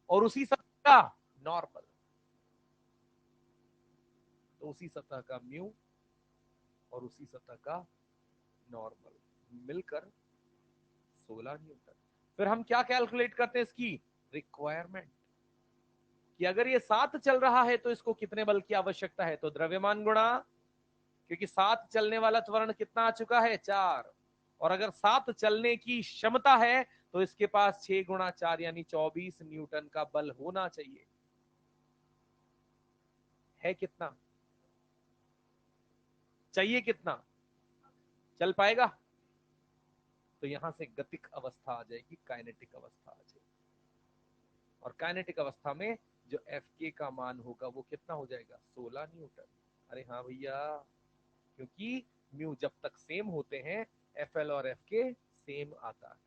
और उसी सतह का नॉर्मल। तो उसी सतह का म्यू और उसी सतह का नॉर्मल मिलकर 16 न्यूटन। फिर हम क्या कैलकुलेट करते हैं? इसकी रिक्वायरमेंट, कि अगर ये 7 चल रहा है तो इसको कितने बल की आवश्यकता है, तो द्रव्यमान गुणा, क्योंकि 7 चलने वाला त्वरण कितना आ चुका है? 4। और अगर 7 चलने की क्षमता है तो इसके पास 6 × 4 यानी 24 न्यूटन का बल होना चाहिए। है कितना? चाहिए कितना? चल पाएगा? तो यहां से गतिक अवस्था आ जाएगी, काइनेटिक अवस्था आ जाएगी। और काइनेटिक अवस्था में जो एफ के का मान होगा वो कितना हो जाएगा? 16 न्यूटन। अरे हाँ भैया, क्योंकि म्यू जब तक सेम होते हैं एफ एल और एफ के सेम आता है।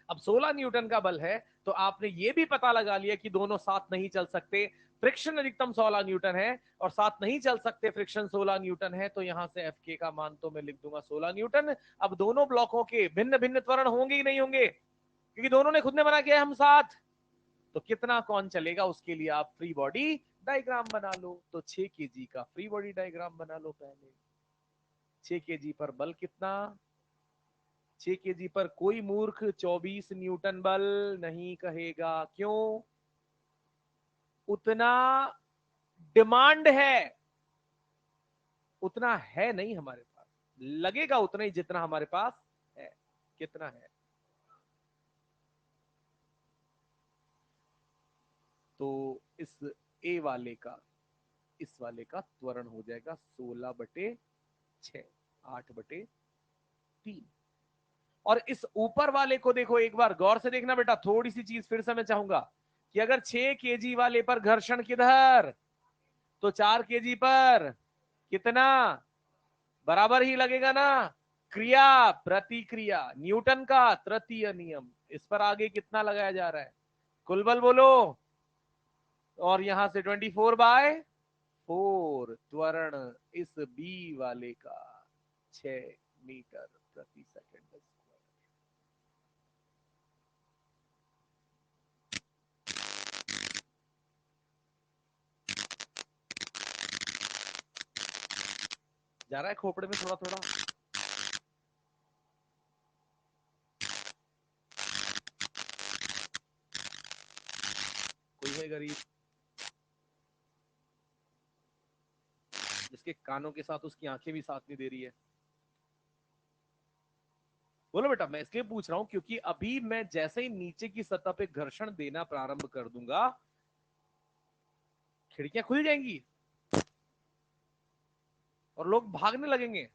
अब 16 न्यूटन का बल है, तो आपने ये भी पता लगा लिया कि दोनों साथ नहीं चल सकते। फ्रिक्शन अधिकतम 16 न्यूटन है और साथ नहीं चल सकते, फ्रिक्शन 16 न्यूटन है, तो यहां से एफ के का मान तो मैं लिख दूंगा 16 न्यूटन। अब दोनों ब्लॉकों के भिन्न भिन्न त्वरण होंगे ही नहीं होंगे, क्योंकि दोनों ने खुद ने मना किया है हम साथ। तो कितना कौन चलेगा उसके लिए आप फ्री बॉडी डायग्राम बना लो। तो 6 kg का फ्री बॉडी डायग्राम बना लो पहले। 6 kg पर बल कितना? 6 kg पर कोई मूर्ख 24 न्यूटन बल नहीं कहेगा। क्यों? उतना डिमांड है, उतना है नहीं हमारे पास। लगेगा उतना ही जितना हमारे पास है। कितना है? तो इस ए वाले का इस वाले का त्वरण हो जाएगा 16/6, 8/3। और इस ऊपर वाले को देखो, एक बार गौर से देखना बेटा, थोड़ी सी चीज फिर से मैं चाहूंगा कि अगर 6 kg वाले पर घर्षण किधर, तो 4 kg पर कितना, बराबर ही लगेगा ना। क्रिया प्रतिक्रिया, न्यूटन का तृतीय नियम, इस पर आगे कितना लगाया जा रहा है, कुल बल बोलो। और यहां से 24/4 त्वरण इस बी वाले का 6 मीटर प्रति सेकंड। जा रहा है खोपड़े में थोड़ा थोड़ा। कोई है गरीब जिसके कानों के साथ उसकी आंखें भी साथ नहीं दे रही है? बोलो बेटा। मैं इसलिए पूछ रहा हूं क्योंकि अभी मैं जैसे ही नीचे की सतह पे घर्षण देना प्रारंभ कर दूंगा, खिड़कियां खुल जाएंगी और लोग भागने लगेंगे,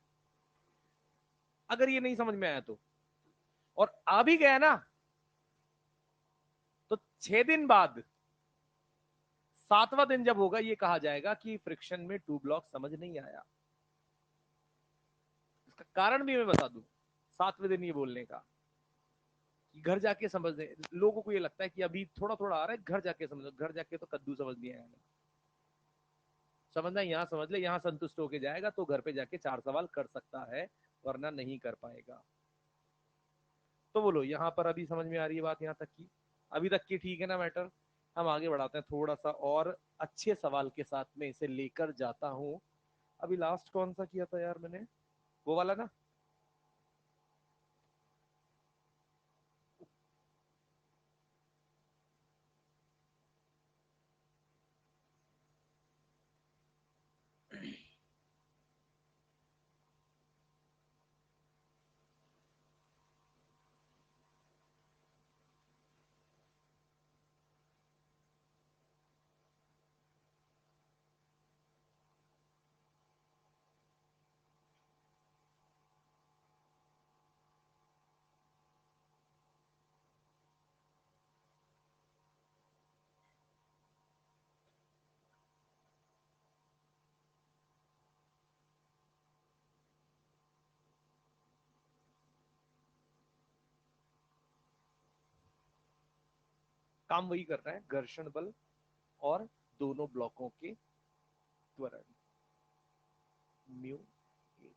अगर ये नहीं समझ में आया तो। और आ भी गया ना, तो 6 दिन बाद 7वां दिन जब होगा, ये कहा जाएगा कि फ्रिक्शन में टू ब्लॉक समझ नहीं आया। इसका कारण भी मैं बता दूं 7वें दिन ये बोलने का, कि घर जाके समझने। लोगों को ये लगता है कि अभी थोड़ा थोड़ा आ रहा है, घर जाके समझ, घर जाके तो कद्दू समझ नहीं आया। समझना यहाँ समझ ले, यहाँ संतुष्ट होके जाएगा तो घर पे जाके 4 सवाल कर सकता है, वरना नहीं कर पाएगा। तो बोलो, यहाँ पर अभी समझ में आ रही है बात यहाँ तक की? अभी तक की ठीक है ना मैटर? हम आगे बढ़ाते हैं थोड़ा सा और अच्छे सवाल के साथ में इसे लेकर जाता हूं। अभी लास्ट कौन सा किया था यार मैंने, वो वाला ना। काम वही कर रहा है, घर्षण बल और दोनों ब्लॉकों के त्वरण, म्यू ए।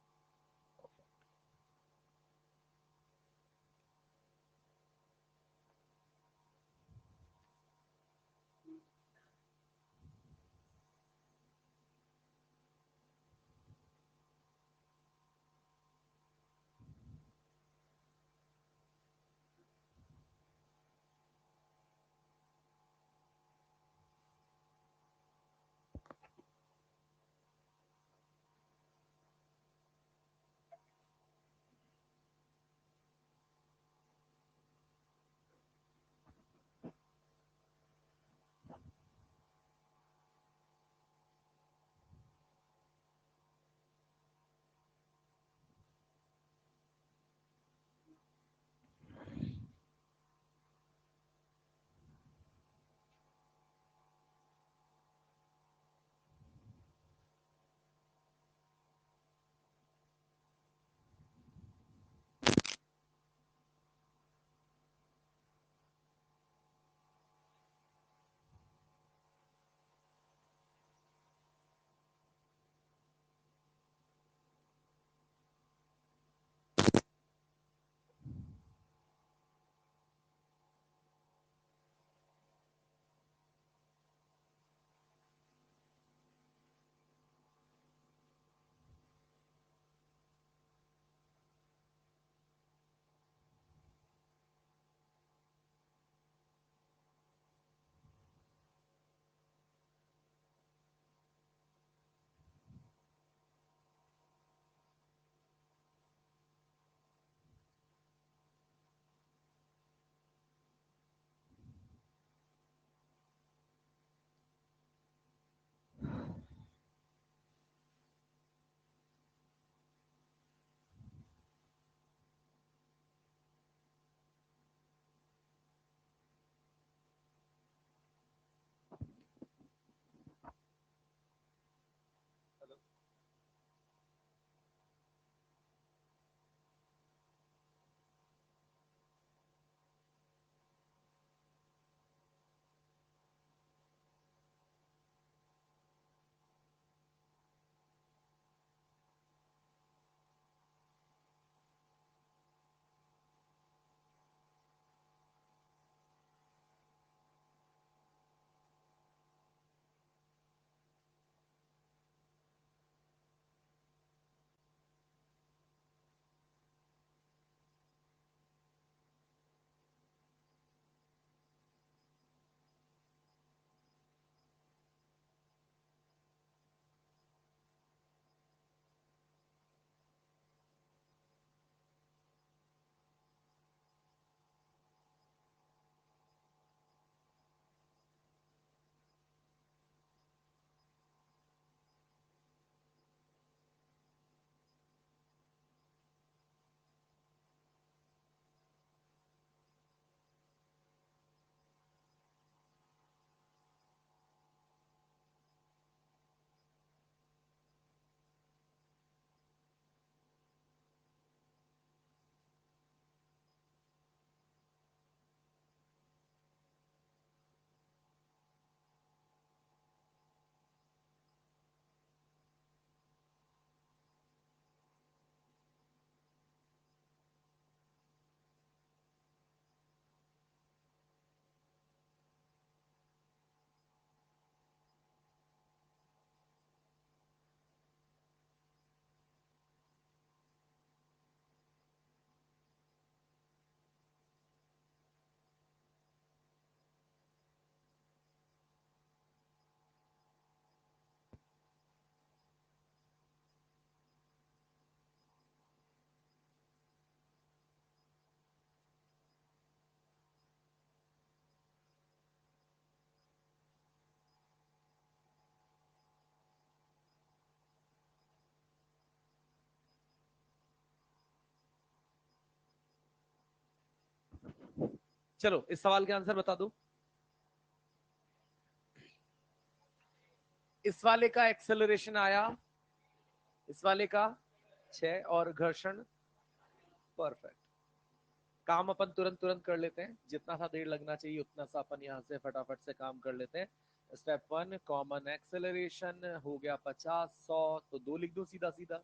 चलो इस सवाल के आंसर बता दो। इस वाले का एक्सेलरेशन आया, इस वाले का 6 और घर्षण, परफेक्ट। काम अपन तुरंत तुरंत कर लेते हैं, जितना सा देर लगना चाहिए उतना सा अपन यहाँ से फटाफट से काम कर लेते हैं। स्टेप 1 कॉमन एक्सेलरेशन हो गया 50 100, तो 2 लिख दो सीधा सीधा।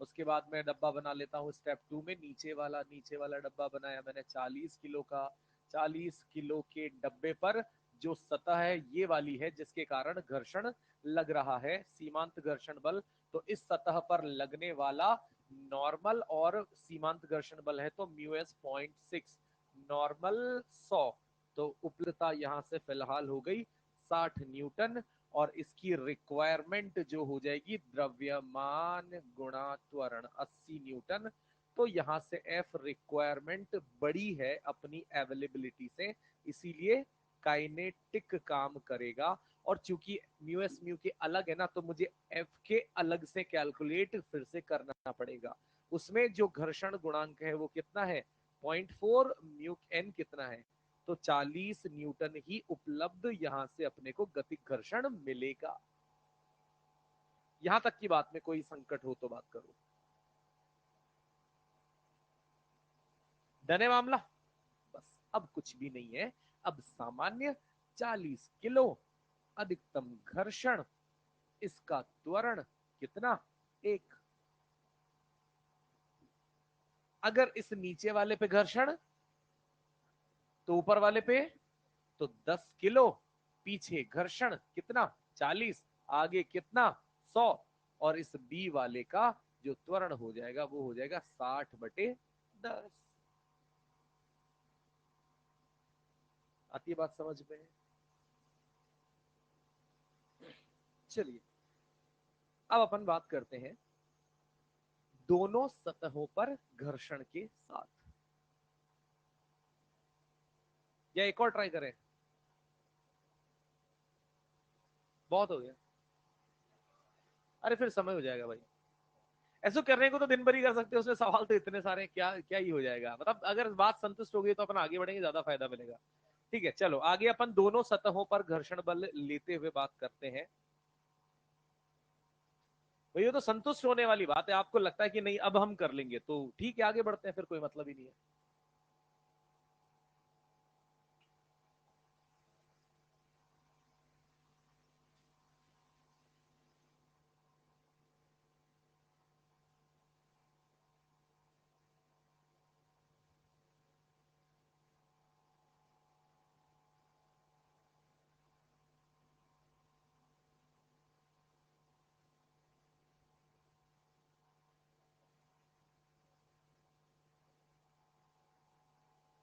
उसके बाद मैं डब्बा बना लेता हूँ स्टेप 2 में, नीचे वाला डब्बा बनाया मैंने 40 किलो का। 40 किलो के डब्बे पर जो सतह है ये वाली है, जिसके कारण घर्षण लग रहा है, सीमांत घर्षण बल। तो इस सतह पर लगने वाला नॉर्मल और सीमांत घर्षण बल है तो म्यू एस 0.6, नॉर्मल 100। तो उपलब्धता यहाँ से फिलहाल हो गई 60 न्यूटन, और इसकी रिक्वायरमेंट जो हो जाएगी द्रव्यमान गुणा त्वरण 80 न्यूटन। तो यहां से एफ रिक्वायरमेंट बड़ी है अपनी अवेलेबिलिटी से, इसीलिए काइनेटिक काम करेगा। और चूंकि म्यू एस म्यू के अलग है ना, तो मुझे एफ के अलग से कैलकुलेट फिर से करना पड़ेगा। उसमें जो घर्षण गुणांक है वो कितना है 0.4, म्यू एन कितना है, तो 40 न्यूटन ही उपलब्ध यहां से अपने को गतिक घर्षण मिलेगा। यहां तक की बात में कोई संकट हो तो बात करो। डन है मामला? बस अब कुछ भी नहीं है। अब सामान्य 40 किलो अधिकतम घर्षण, इसका त्वरण कितना 1। अगर इस नीचे वाले पे घर्षण तो ऊपर वाले पे तो 10 किलो, पीछे घर्षण कितना 40, आगे कितना 100, और इस बी वाले का जो त्वरण हो जाएगा वो हो जाएगा 60/10। आती है बात समझ में? चलिए अब अपन बात करते हैं दोनों सतहों पर घर्षण के साथ, या एक और ट्राई करें? बहुत हो गया। अरे फिर समय हो जाएगा भाई, ऐसा करने को तो दिन भर ही कर सकते हो, उसमें सवाल तो इतने सारे, क्या क्या ही हो जाएगा। मतलब अगर बात संतुष्ट हो गई तो अपन आगे बढ़ेंगे, ज्यादा फायदा मिलेगा। ठीक है चलो आगे अपन दोनों सतहों पर घर्षण बल लेते हुए बात करते हैं। भैया तो संतुष्ट होने वाली बात है, आपको लगता है कि नहीं अब हम कर लेंगे तो ठीक है आगे बढ़ते हैं, फिर कोई मतलब ही नहीं है।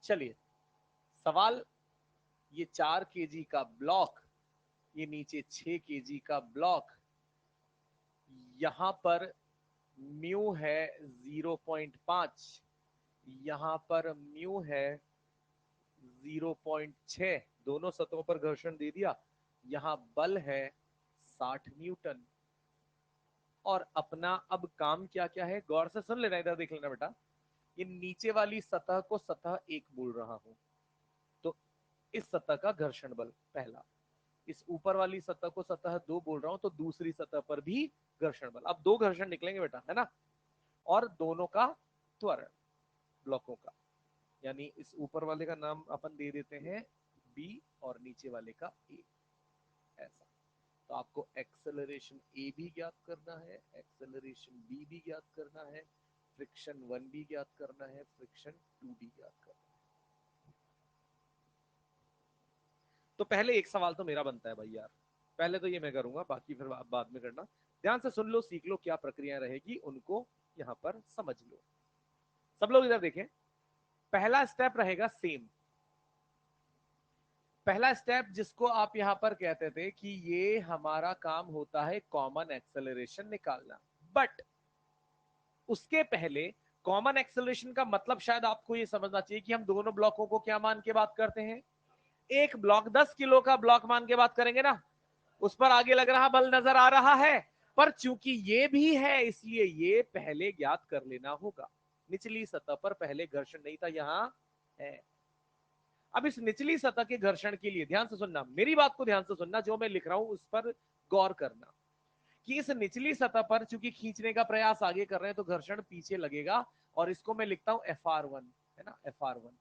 चलिए सवाल, ये 4 kg का ब्लॉक, ये नीचे 6 kg का ब्लॉक, यहां पर म्यू है 0.5, यहां पर म्यू है 0.6, दोनों सतहों पर घर्षण दे दिया। यहां बल है 60 न्यूटन। और अपना अब काम क्या क्या है गौर से सुन लेना, इधर देख लेना बेटा। ये नीचे वाली सतह को सतह 1 बोल रहा हूं, तो इस सतह का घर्षण बल पहला। इस ऊपर वाली सतह को सतह 2 बोल रहा हूं, तो दूसरी सतह पर भी घर्षण बल। अब 2 घर्षण निकलेंगे बेटा, है ना? और दोनों का त्वरण ब्लॉकों का, यानी इस ऊपर वाले का नाम अपन दे देते हैं बी और नीचे वाले का ए, ऐसा। तो आपको एक्सेलरेशन ए भी ज्ञात करना है, एक्सेलरेशन बी भी ज्ञात करना है, फ्रिक्शन 1 भी ज्ञात करना है, फ्रिक्शन 2 भी ज्ञात करना है। तो पहले एक सवाल तो मेरा बनता है भाई यार, पहले तो ये मैं करूंगा, बाकी फिर आप बाद में करना। ध्यान से सुन लो, सीख लो क्या प्रक्रिया रहेगी, उनको यहां पर समझ लो। सब लोग इधर देखें, पहला स्टेप रहेगा सेम। पहला स्टेप जिसको आप यहां पर कहते थे कि ये हमारा काम होता है कॉमन एक्सेलरेशन निकालना, बट उसके पहले कॉमन एक्सेलरेशन का मतलब शायद आपको ये समझना चाहिए कि हम दोनों ब्लॉकों को क्या मान के बात करते हैं। एक ब्लॉक 10 किलो का ब्लॉक मान के बात करेंगे ना, उस पर आगे लग रहा बल नजर आ रहा है, पर चूंकि ये भी है इसलिए ये पहले ज्ञात कर लेना होगा। निचली सतह पर पहले घर्षण नहीं था, यहां है। अब इस निचली सतह के घर्षण के लिए ध्यान से सुनना, मेरी बात को ध्यान से सुनना, जो मैं लिख रहा हूं उस पर गौर करना कि इस निचली सतह पर चूंकि खींचने का प्रयास आगे कर रहे हैं तो घर्षण पीछे लगेगा, और इसको मैं लिखता हूं FR1, है ना, FR1।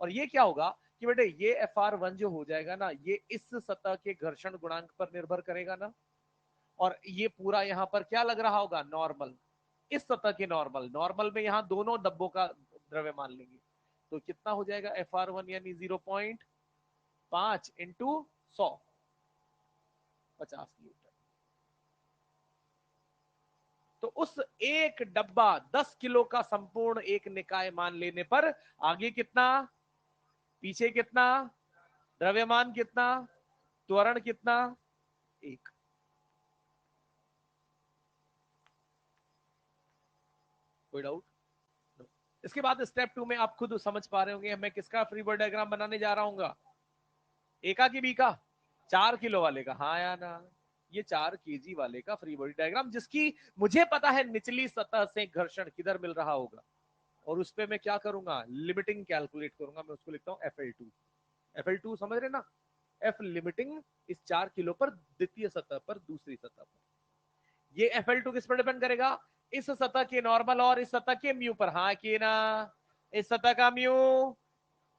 और ये क्या होगा कि बेटे ये FR1 जो हो जाएगा ना, ये इस सतह के घर्षण गुणांक पर निर्भर करेगा ना, और ये पूरा यहां पर क्या लग रहा होगा, नॉर्मल, इस सतह के नॉर्मल, नॉर्मल में यहां दोनों डब्बों का द्रव्यमान लेंगे, तो कितना हो जाएगा FR1 यानी 0.5 इंटू 100, 50 न्यूटन। तो उस एक डब्बा 10 किलो का संपूर्ण एक निकाय मान लेने पर आगे कितना, पीछे कितना, द्रव्यमान कितना, त्वरण कितना, एक। कोई डाउट? इसके बाद स्टेप 2 में आप खुद समझ पा रहे होंगे मैं किसका फ्री बॉडी डायग्राम बनाने जा रहा हूँ, ए का कि बी का, 4 किलो वाले का, हाँ या ना, ये 4 kg वाले का फ्री बॉडी डायग्राम, जिसकी मुझे पता है निचली सतह से घर्षण किधर मिल रहा होगा, और उस पर मैं क्या करूंगा, लिमिटिंग कैलकुलेट करूंगा, मैं उसको लिखता हूं FL2। FL2 समझ रहे ना, F लिमिटिंग इस 4 किलो पर द्वितीय सतह पर, दूसरी सतह पर। ये FL2 किस पर डिपेंड करेगा, इस सतह के नॉर्मल और इस सतह के म्यू पर, हाँ कि ना, इस सतह का म्यू,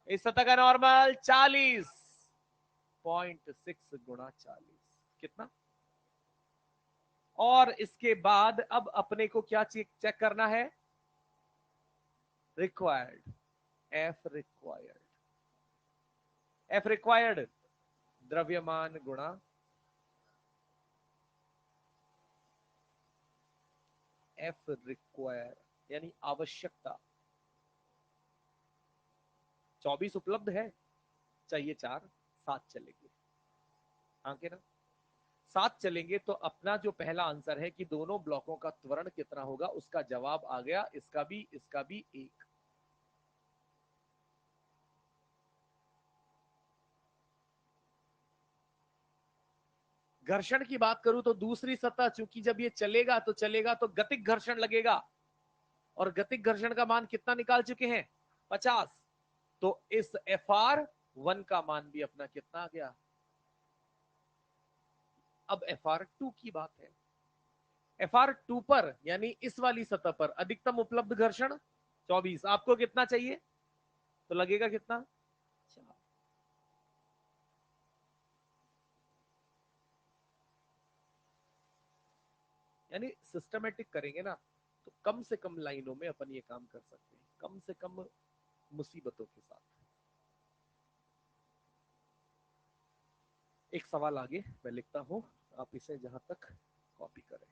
इस सतह का नॉर्मल 40.6 गुणा 40, कितना। और इसके बाद अब अपने को क्या चेक करना है, required, F required, F required द्रव्यमान गुणा एफ रिक्वायर यानी आवश्यकता। 24 उपलब्ध है, चाहिए 4, 7 चलेंगे, हाँ के ना, 7 चलेंगे, तो अपना जो पहला आंसर है कि दोनों ब्लॉकों का त्वरण कितना होगा, उसका जवाब आ गया, इसका भी 1। घर्षण की बात करूं तो दूसरी सतह चूंकि जब ये चलेगा तो गतिक घर्षण लगेगा, और गतिक घर्षण का मान कितना निकाल चुके हैं, 50। तो इस FR1 का मान भी अपना कितना आ गया। अब FR2 की बात है, FR2 पर यानी इस वाली सतह पर अधिकतम उपलब्ध घर्षण 24, आपको कितना चाहिए, तो लगेगा कितना, 4। यानी सिस्टमेटिक करेंगे ना तो कम से कम लाइनों में अपन ये काम कर सकते हैं, कम से कम मुसीबतों के साथ। एक सवाल आगे मैं लिखता हूं, आप इसे जहां तक कॉपी करें।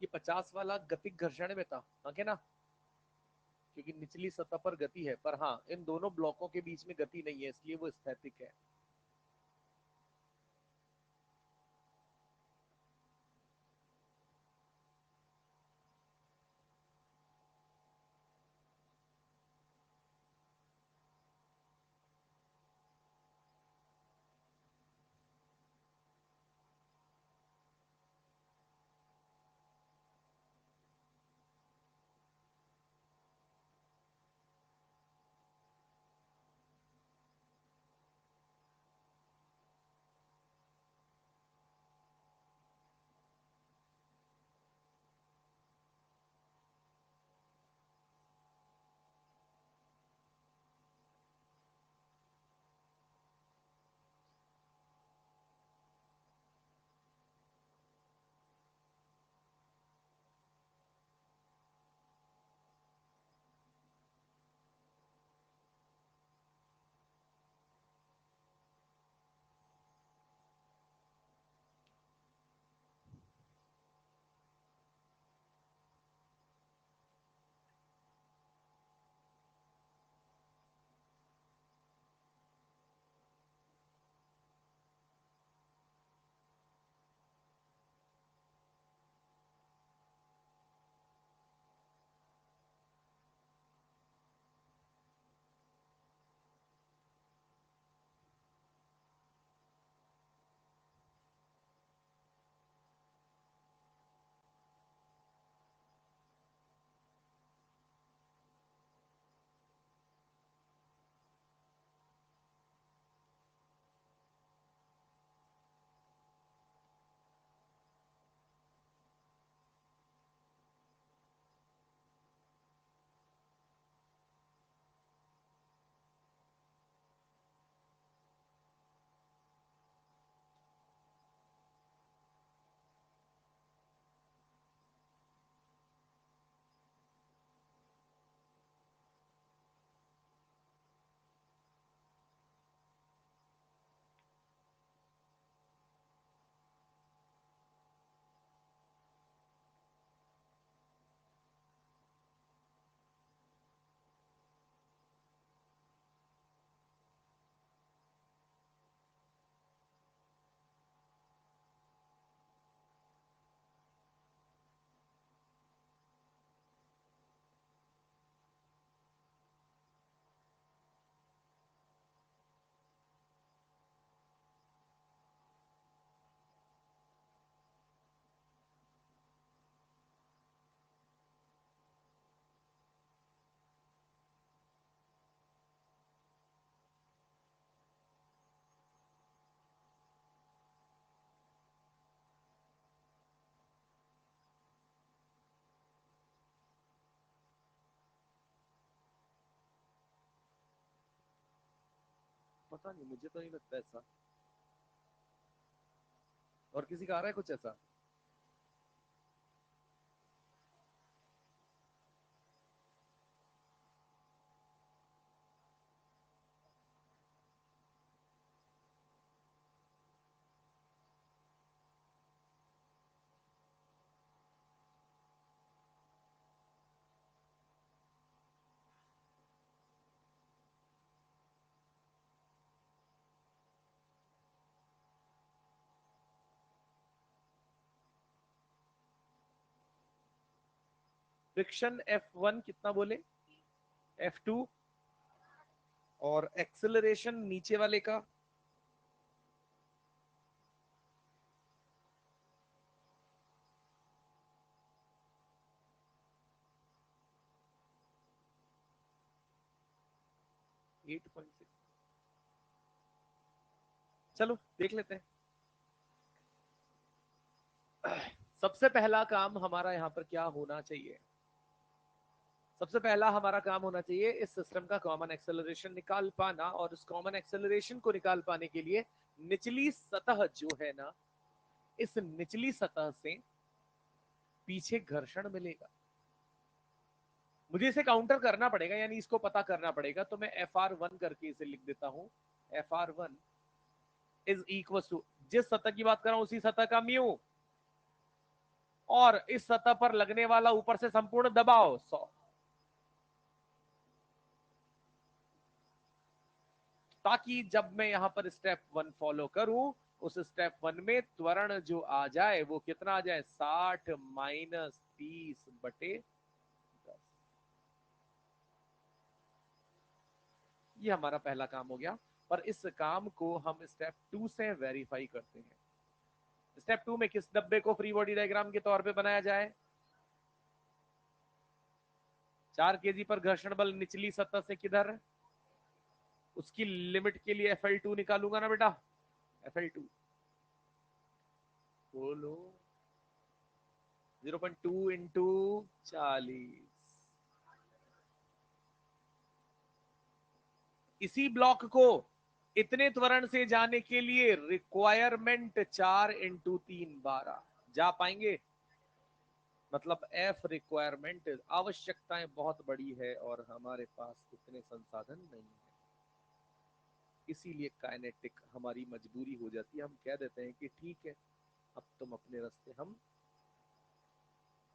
ये 50 वाला गतिक घर्षण में था, हाँ के ना, क्योंकि निचली सतह पर गति है, पर हाँ इन दोनों ब्लॉकों के बीच में गति नहीं है, इसलिए वो स्थैतिक है। पता नहीं, मुझे तो नहीं लगता ऐसा। और किसी का आ रहा है कुछ ऐसा? फ्रिक्शन F1 कितना बोले? F2। और एक्सेलरेशन नीचे वाले का? Eight point six. चलो देख लेते हैं। सबसे पहला काम हमारा यहाँ पर क्या होना चाहिए? सबसे पहला हमारा काम होना चाहिए इस सिस्टम का कॉमन एक्सेलरेशन निकाल पाना, और उस कॉमन एक्सेलरेशन को निकाल पाने के लिए निचली सतह जो है ना, इस निचली सतह से पीछे घर्षण मिलेगा। मुझे इसे काउंटर करना पड़ेगा, यानी इसको पता करना पड़ेगा। तो मैं FR1 करके इसे लिख देता हूं। FR1 इज इक्वल टू, जिस सतह की बात कर रहा हूं उसी सतह का म्यू, और इस सतह पर लगने वाला ऊपर से संपूर्ण दबाव 100। ताकि जब मैं यहां पर स्टेप 1 फॉलो करूं, उस स्टेप 1 में त्वरण जो आ जाए वो कितना आ जाए? 60 माइनस 30/10। ये हमारा पहला काम हो गया। पर इस काम को हम स्टेप 2 से वेरीफाई करते हैं। स्टेप 2 में किस डब्बे को फ्री बॉडी डायग्राम के तौर पे बनाया जाए? 4 kg पर घर्षण बल निचली सतह से किधर? उसकी लिमिट के लिए FL2 निकालूंगा ना बेटा। FL2 बोलो। 0.2 इंटू 40। इसी ब्लॉक को इतने त्वरण से जाने के लिए रिक्वायरमेंट 4 इंटू 3 12। जा पाएंगे? मतलब F रिक्वायरमेंट, आवश्यकताएं बहुत बड़ी है और हमारे पास उतने संसाधन नहीं है। इसीलिए काइनेटिक हमारी मजबूरी हो जाती है। हम कह देते हैं कि ठीक है, अब तुम अपने रास्ते, हम।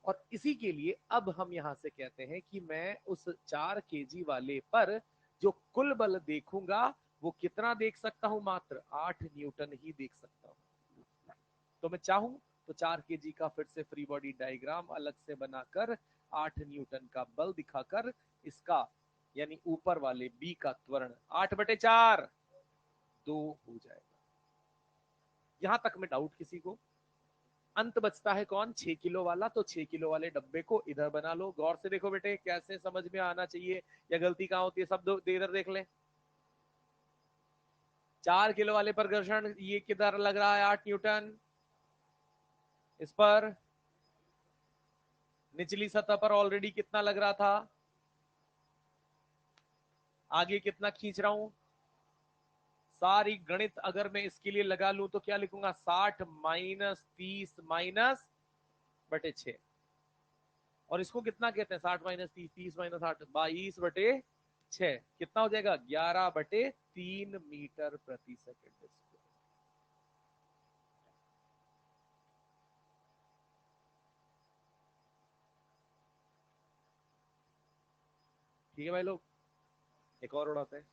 और इसी के लिए अब हम यहां से कहते हैं कि मैं उस 4 kg वाले पर जो कुल बल देखूंगा वो कितना देख सकता हूं? मात्र 8 न्यूटन ही देख सकता हूं। तो मैं चाहूं तो 4 kg का फिर से फ्री बॉडी डायग्राम अलग से बनाकर 8 न्यूटन का बल दिखाकर इसका, यानी ऊपर वाले बी का त्वरण 8/4 2 हो जाएगा। यहां तक में डाउट किसी को? अंत बचता है कौन? 6 किलो वाला। तो 6 किलो वाले डब्बे को इधर बना लो। गौर से देखो बेटे, कैसे समझ में आना चाहिए, या गलती कहां होती है सब इधर देख ले। 4 किलो वाले पर घर्षण ये किधर लग रहा है? 8 न्यूटन। इस पर निचली सतह पर ऑलरेडी कितना लग रहा था? आगे कितना खींच रहा हूं? सारी गणित अगर मैं इसके लिए लगा लूं तो क्या लिखूंगा? 60 माइनस 30 माइनस बटे 6। और इसको कितना कहते हैं? 60 माइनस 30, 30 माइनस 8, 22/6। कितना हो जाएगा? 11/3 मीटर प्रति सेकंड। ठीक है भाई लोग, एक और उड़ाते हैं।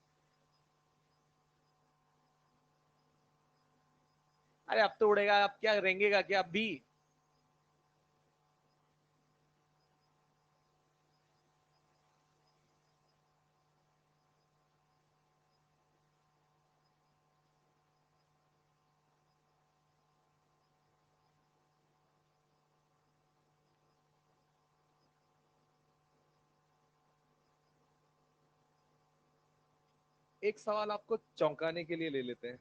अरे अब तो उड़ेगा, अब क्या रेंगेगा क्या अब भी? एक सवाल आपको चौंकाने के लिए ले लेते हैं।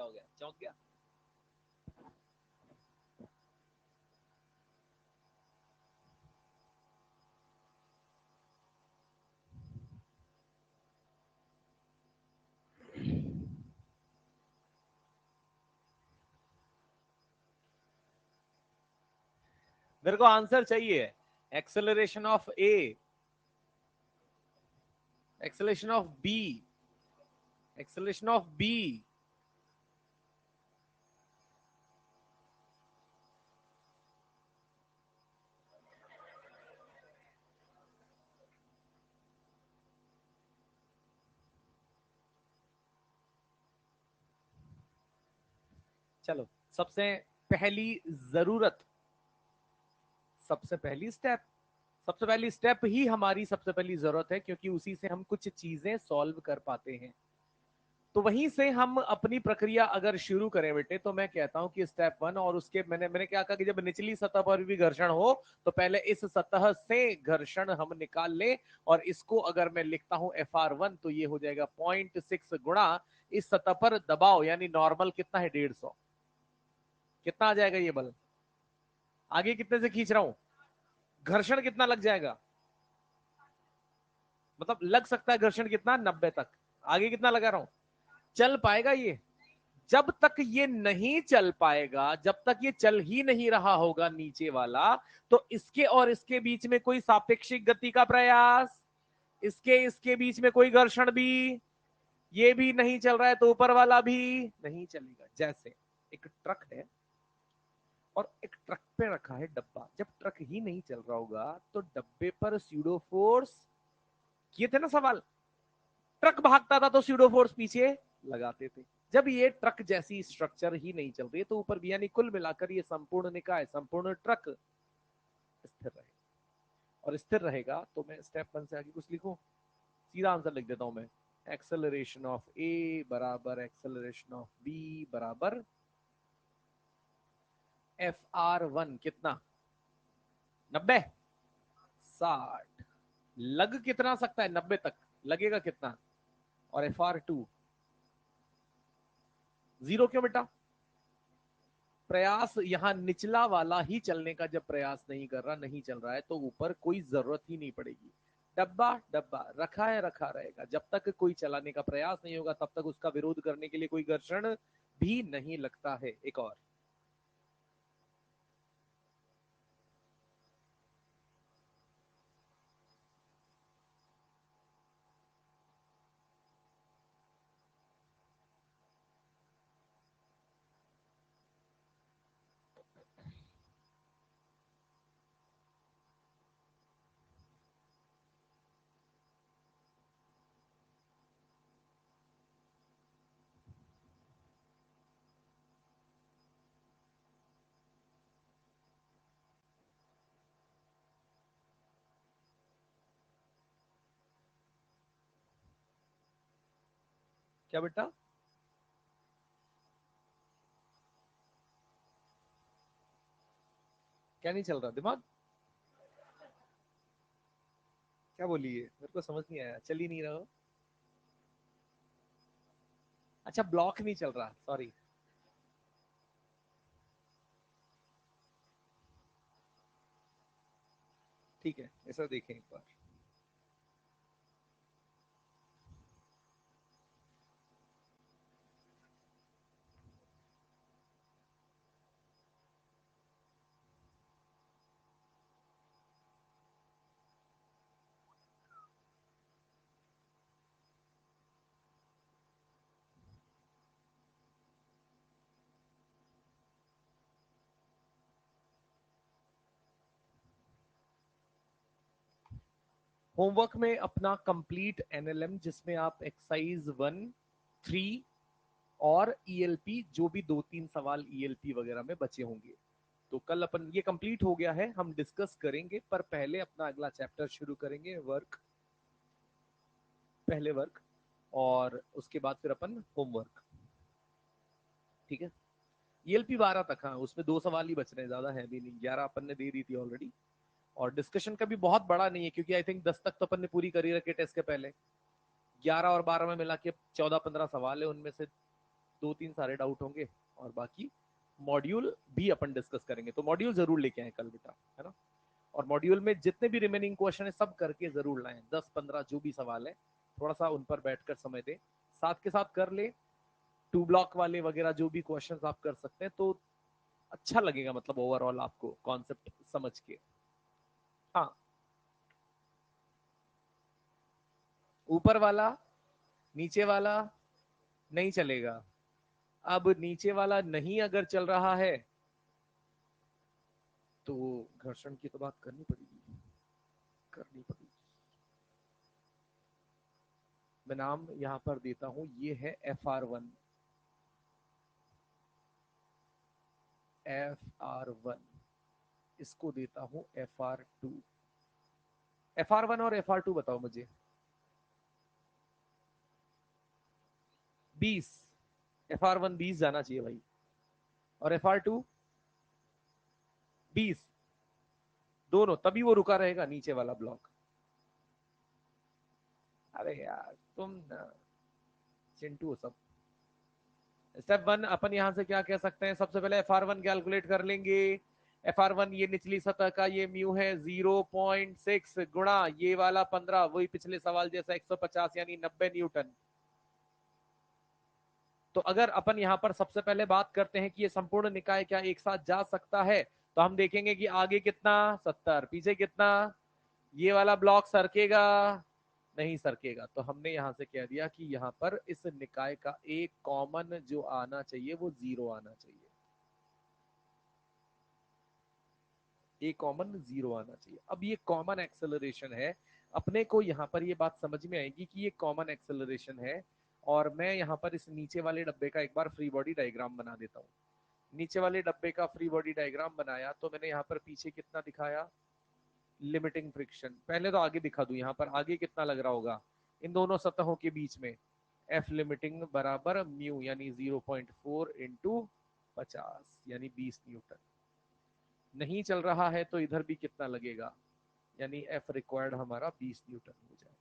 क्या हो गया, चौंक गया? मेरे को आंसर चाहिए। Acceleration of A, acceleration of B, acceleration of B. चलो, सबसे पहली जरूरत, सबसे पहली स्टेप, सबसे पहली स्टेप ही हमारी सबसे पहली जरूरत है, क्योंकि उसी से हम कुछ चीजें सॉल्व कर पाते हैं। तो वहीं से हम अपनी प्रक्रिया अगर शुरू करें बेटे, तो मैं कहता हूं कि स्टेप वन, और उसके मैंने मैंने क्या कहा कि जब निचली सतह पर भी घर्षण हो तो पहले इस सतह से घर्षण हम निकाल लें, और इसको अगर मैं लिखता हूं FR1 तो ये हो जाएगा 0.6 गुणा इस सतह पर दबाव, यानी नॉर्मल कितना है 150। कितना आ जाएगा ये बल? आगे कितने से खींच रहा हूं, घर्षण कितना लग जाएगा, मतलब लग सकता है घर्षण कितना, 90 तक। आगे कितना लगा रहा हूं, चल पाएगा ये? जब तक ये नहीं चल पाएगा, जब तक ये चल ही नहीं रहा होगा नीचे वाला, तो इसके और इसके बीच में कोई सापेक्षिक गति का प्रयास, इसके इसके बीच में कोई घर्षण भी, ये भी नहीं चल रहा है तो ऊपर वाला भी नहीं चलेगा। जैसे एक ट्रक है और एक ट्रक पे रखा है डब्बा, जब ट्रक ही नहीं चल रहा होगा तो डब्बे पर स्यूडो फोर्स, किए थे ना सवाल, ट्रक भागता था तो स्यूडो फोर्स पीछे लगाते थे। जब ये ट्रक जैसी स्ट्रक्चर ही नहीं चल रही तो ऊपर भी, यानी कुल मिलाकर ये संपूर्ण निकाय, संपूर्ण ट्रक स्थिर रहे, और स्थिर रहेगा तो मैं स्टेप वन से आगे कुछ लिखूं, सीधा आंसर लिख देता हूं मैं। एक्सेलरेशन ऑफ ए बराबर एक्सेलरेशन ऑफ बी बराबर FR1 कितना, 90, 60। लग कितना सकता है 90 तक, लगेगा कितना? और FR2 0 क्यों बेटा? प्रयास यहां निचला वाला ही चलने का जब प्रयास नहीं कर रहा, नहीं चल रहा है, तो ऊपर कोई जरूरत ही नहीं पड़ेगी। डब्बा डब्बा रखा है, रखा रहेगा, जब तक कोई चलाने का प्रयास नहीं होगा तब तक उसका विरोध करने के लिए कोई घर्षण भी नहीं लगता है। एक और, क्या बेटा? क्या नहीं चल रहा दिमाग? क्या बोलिए, मेरे को समझ नहीं आया, चल ही नहीं रहा हो? अच्छा, ब्लॉक नहीं चल रहा, सॉरी। ठीक है, ऐसा देखें एक बार। होमवर्क में अपना कंप्लीट NLM, जिसमें आप एक्सरसाइज 1, 3 और ELP, जो भी 2-3 सवाल ELP वगैरह में बचे होंगे, तो कल अपन, ये कंप्लीट हो गया है, हम डिस्कस करेंगे, पर पहले अपना अगला चैप्टर शुरू करेंगे, वर्क, पहले वर्क, और उसके बाद फिर अपन होमवर्क। ठीक है, ELP 12 तक, हाँ उसमें 2 सवाल ही बच रहे हैं, ज्यादा है भी नहीं, 11 अपन ने दे दी थी ऑलरेडी। और डिस्कशन का भी बहुत बड़ा नहीं है, क्योंकि आई थिंक 10 तक तो अपन ने पूरी करी रखी टेस्ट के पहले, 11 और 12 में मिला के 14-15 सवाल है, उनमें से 2-3 सारे डाउट होंगे और बाकी मॉड्यूल भी अपन डिस्कस करेंगे। तो मॉड्यूल जरूर लेके आए कल बेटा, है ना। और मॉड्यूल में जितने भी रिमेनिंग क्वेश्चन है सब करके जरूर लाएं, 10-15 जो भी सवाल है थोड़ा सा उन पर बैठकर समय दें, साथ के साथ कर ले 2 ब्लॉक वाले वगैरह जो भी क्वेश्चंस आप कर सकते हैं, तो अच्छा लगेगा, मतलब ओवरऑल आपको कॉन्सेप्ट समझ के। हाँ, ऊपर वाला नीचे वाला नहीं चलेगा। अब नीचे वाला नहीं अगर चल रहा है तो घर्षण की तो बात करनी पड़ेगी, करनी पड़ेगी। मैं नाम यहां पर देता हूं, ये है FR1, FR1, इसको देता हूं FR2। FR1 और FR2 बताओ मुझे। 20, FR1 20 जाना चाहिए भाई, और FR2 20, दोनों, तभी वो रुका रहेगा नीचे वाला ब्लॉक। अरे यार तुम ना चिंटू हो सब। स्टेप 1 अपन यहां से क्या कह सकते हैं, सबसे पहले FR1 कैलकुलेट कर लेंगे। FR1 ये निचली सतह का ये म्यू है 0.6 गुणा ये वाला 15, वही पिछले सवाल जैसा 150 यानी 90 न्यूटन। तो अगर अपन यहां पर सबसे पहले बात करते हैं कि ये संपूर्ण निकाय क्या एक साथ जा सकता है, तो हम देखेंगे कि आगे कितना 70, पीछे कितना, ये वाला ब्लॉक सरकेगा नहीं सरकेगा। तो हमने यहां से कह दिया कि यहां पर इस निकाय का एक कॉमन जो आना चाहिए वो 0 आना चाहिए, एक कॉमन 0 आना चाहिए। अब ये कॉमन एक्सेलरेशन है, अपने को यहां पर ये बात समझ में आएगी कि ये कॉमन एक्सेलरेशन है। और मैं यहां पर इस नीचे वाले डब्बे का एक बार फ्री बॉडी डायग्राम बना देता हूं। नीचे वाले डब्बे का फ्री बॉडी डायग्राम बनाया तो मैंने यहाँ पर पीछे कितना दिखाया, लिमिटिंग फ्रिक्शन। पहले तो आगे दिखा दूं, यहाँ पर आगे कितना लग रहा होगा इन दोनों सतहों के बीच में, एफ लिमिटिंग बराबर म्यू यानी 0.4 इंटू 50 यानी 20 न्यूटन। नहीं चल रहा है तो इधर भी कितना लगेगा, यानी एफ रिक्वायर्ड हमारा 20 न्यूटन हो जाएगा।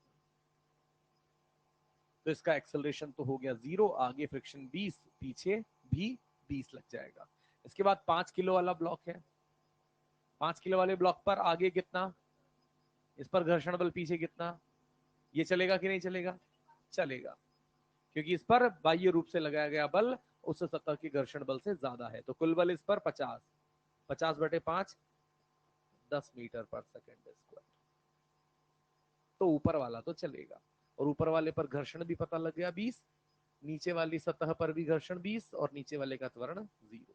तो इसका एक्सेलरेशन तो हो गया 0, आगे फ्रिक्शन 20, पीछे भी 20 लग जाएगा। इसके बाद 5 किलो वाला ब्लॉक है, 5 किलो वाले ब्लॉक पर आगे कितना, इस पर घर्षण बल पीछे कितना, ये चलेगा कि नहीं चलेगा, चलेगा, क्योंकि इस पर बाह्य रूप से लगाया गया बल उस सतह के घर्षण बल से ज्यादा है। तो कुल बल इस पर 50, 50/5, 10 मीटर पर सेकेंड स्क्वायर। तो ऊपर वाला तो चलेगा, और ऊपर वाले पर घर्षण भी पता लग गया 20, नीचे वाली सतह पर भी घर्षण 20 और नीचे वाले का त्वरण 0।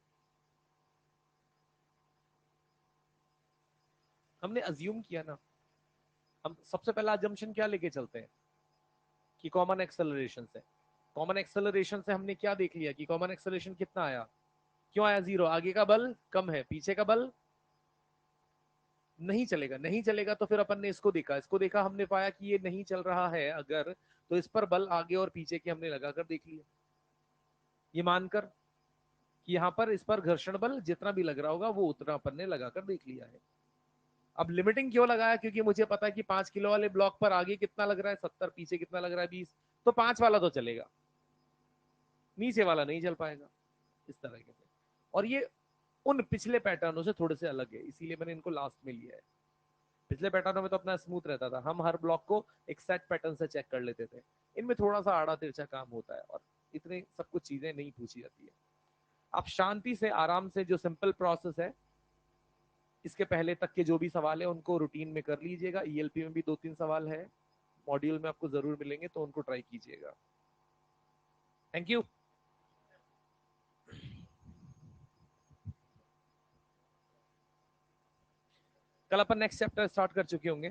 हमने अज्यूम किया ना, हम सबसे पहला अजम्पशन क्या लेके चलते हैं कि कॉमन एक्सेलरेशन से, कॉमन एक्सेलरेशन से हमने क्या देख लिया कि कॉमन एक्सेलरेशन कितना आया, क्यों आया 0, आगे का बल कम है, पीछे का बल नहीं चलेगा, नहीं चलेगा। तो फिर अपन ने इसको देखा, इसको देखा, हमने पाया कि ये नहीं चल रहा है अगर, तो इस पर बल आगे और पीछे के हमने लगाकर देख लिया, ये मानकर कि यहाँ पर इस पर घर्षण बल जितना भी लग रहा होगा वो उतना अपन ने लगाकर देख लिया है। अब लिमिटिंग क्यों लगाया, क्योंकि मुझे पता है कि 5 किलो वाले ब्लॉक पर आगे कितना लग रहा है 70, पीछे कितना लग रहा है 20, तो 5 वाला तो चलेगा, नीचे वाला नहीं चल पाएगा, इस तरह से। और ये उन पिछले पैटर्नों से थोड़े से अलग है, इसीलिए मैंने इनको लास्ट में लिया है। पिछले पैटर्नों में तो अपना स्मूथ रहता था, हम हर ब्लॉक को एक सेट पैटर्न से चेक कर लेते थे। इनमें थोड़ा सा आड़ा तिरछा काम होता है और इतनी सब कुछ चीजें नहीं पूछी जाती है। आप शांति से आराम से जो सिंपल प्रोसेस है, इसके पहले तक के जो भी सवाल है उनको रूटीन में कर लीजिएगा। ईएलपी में भी 2-3 सवाल है, मॉड्यूल में आपको जरूर मिलेंगे, तो उनको ट्राई कीजिएगा। Thank you. कल अपन नेक्स्ट चैप्टर स्टार्ट कर चुके होंगे।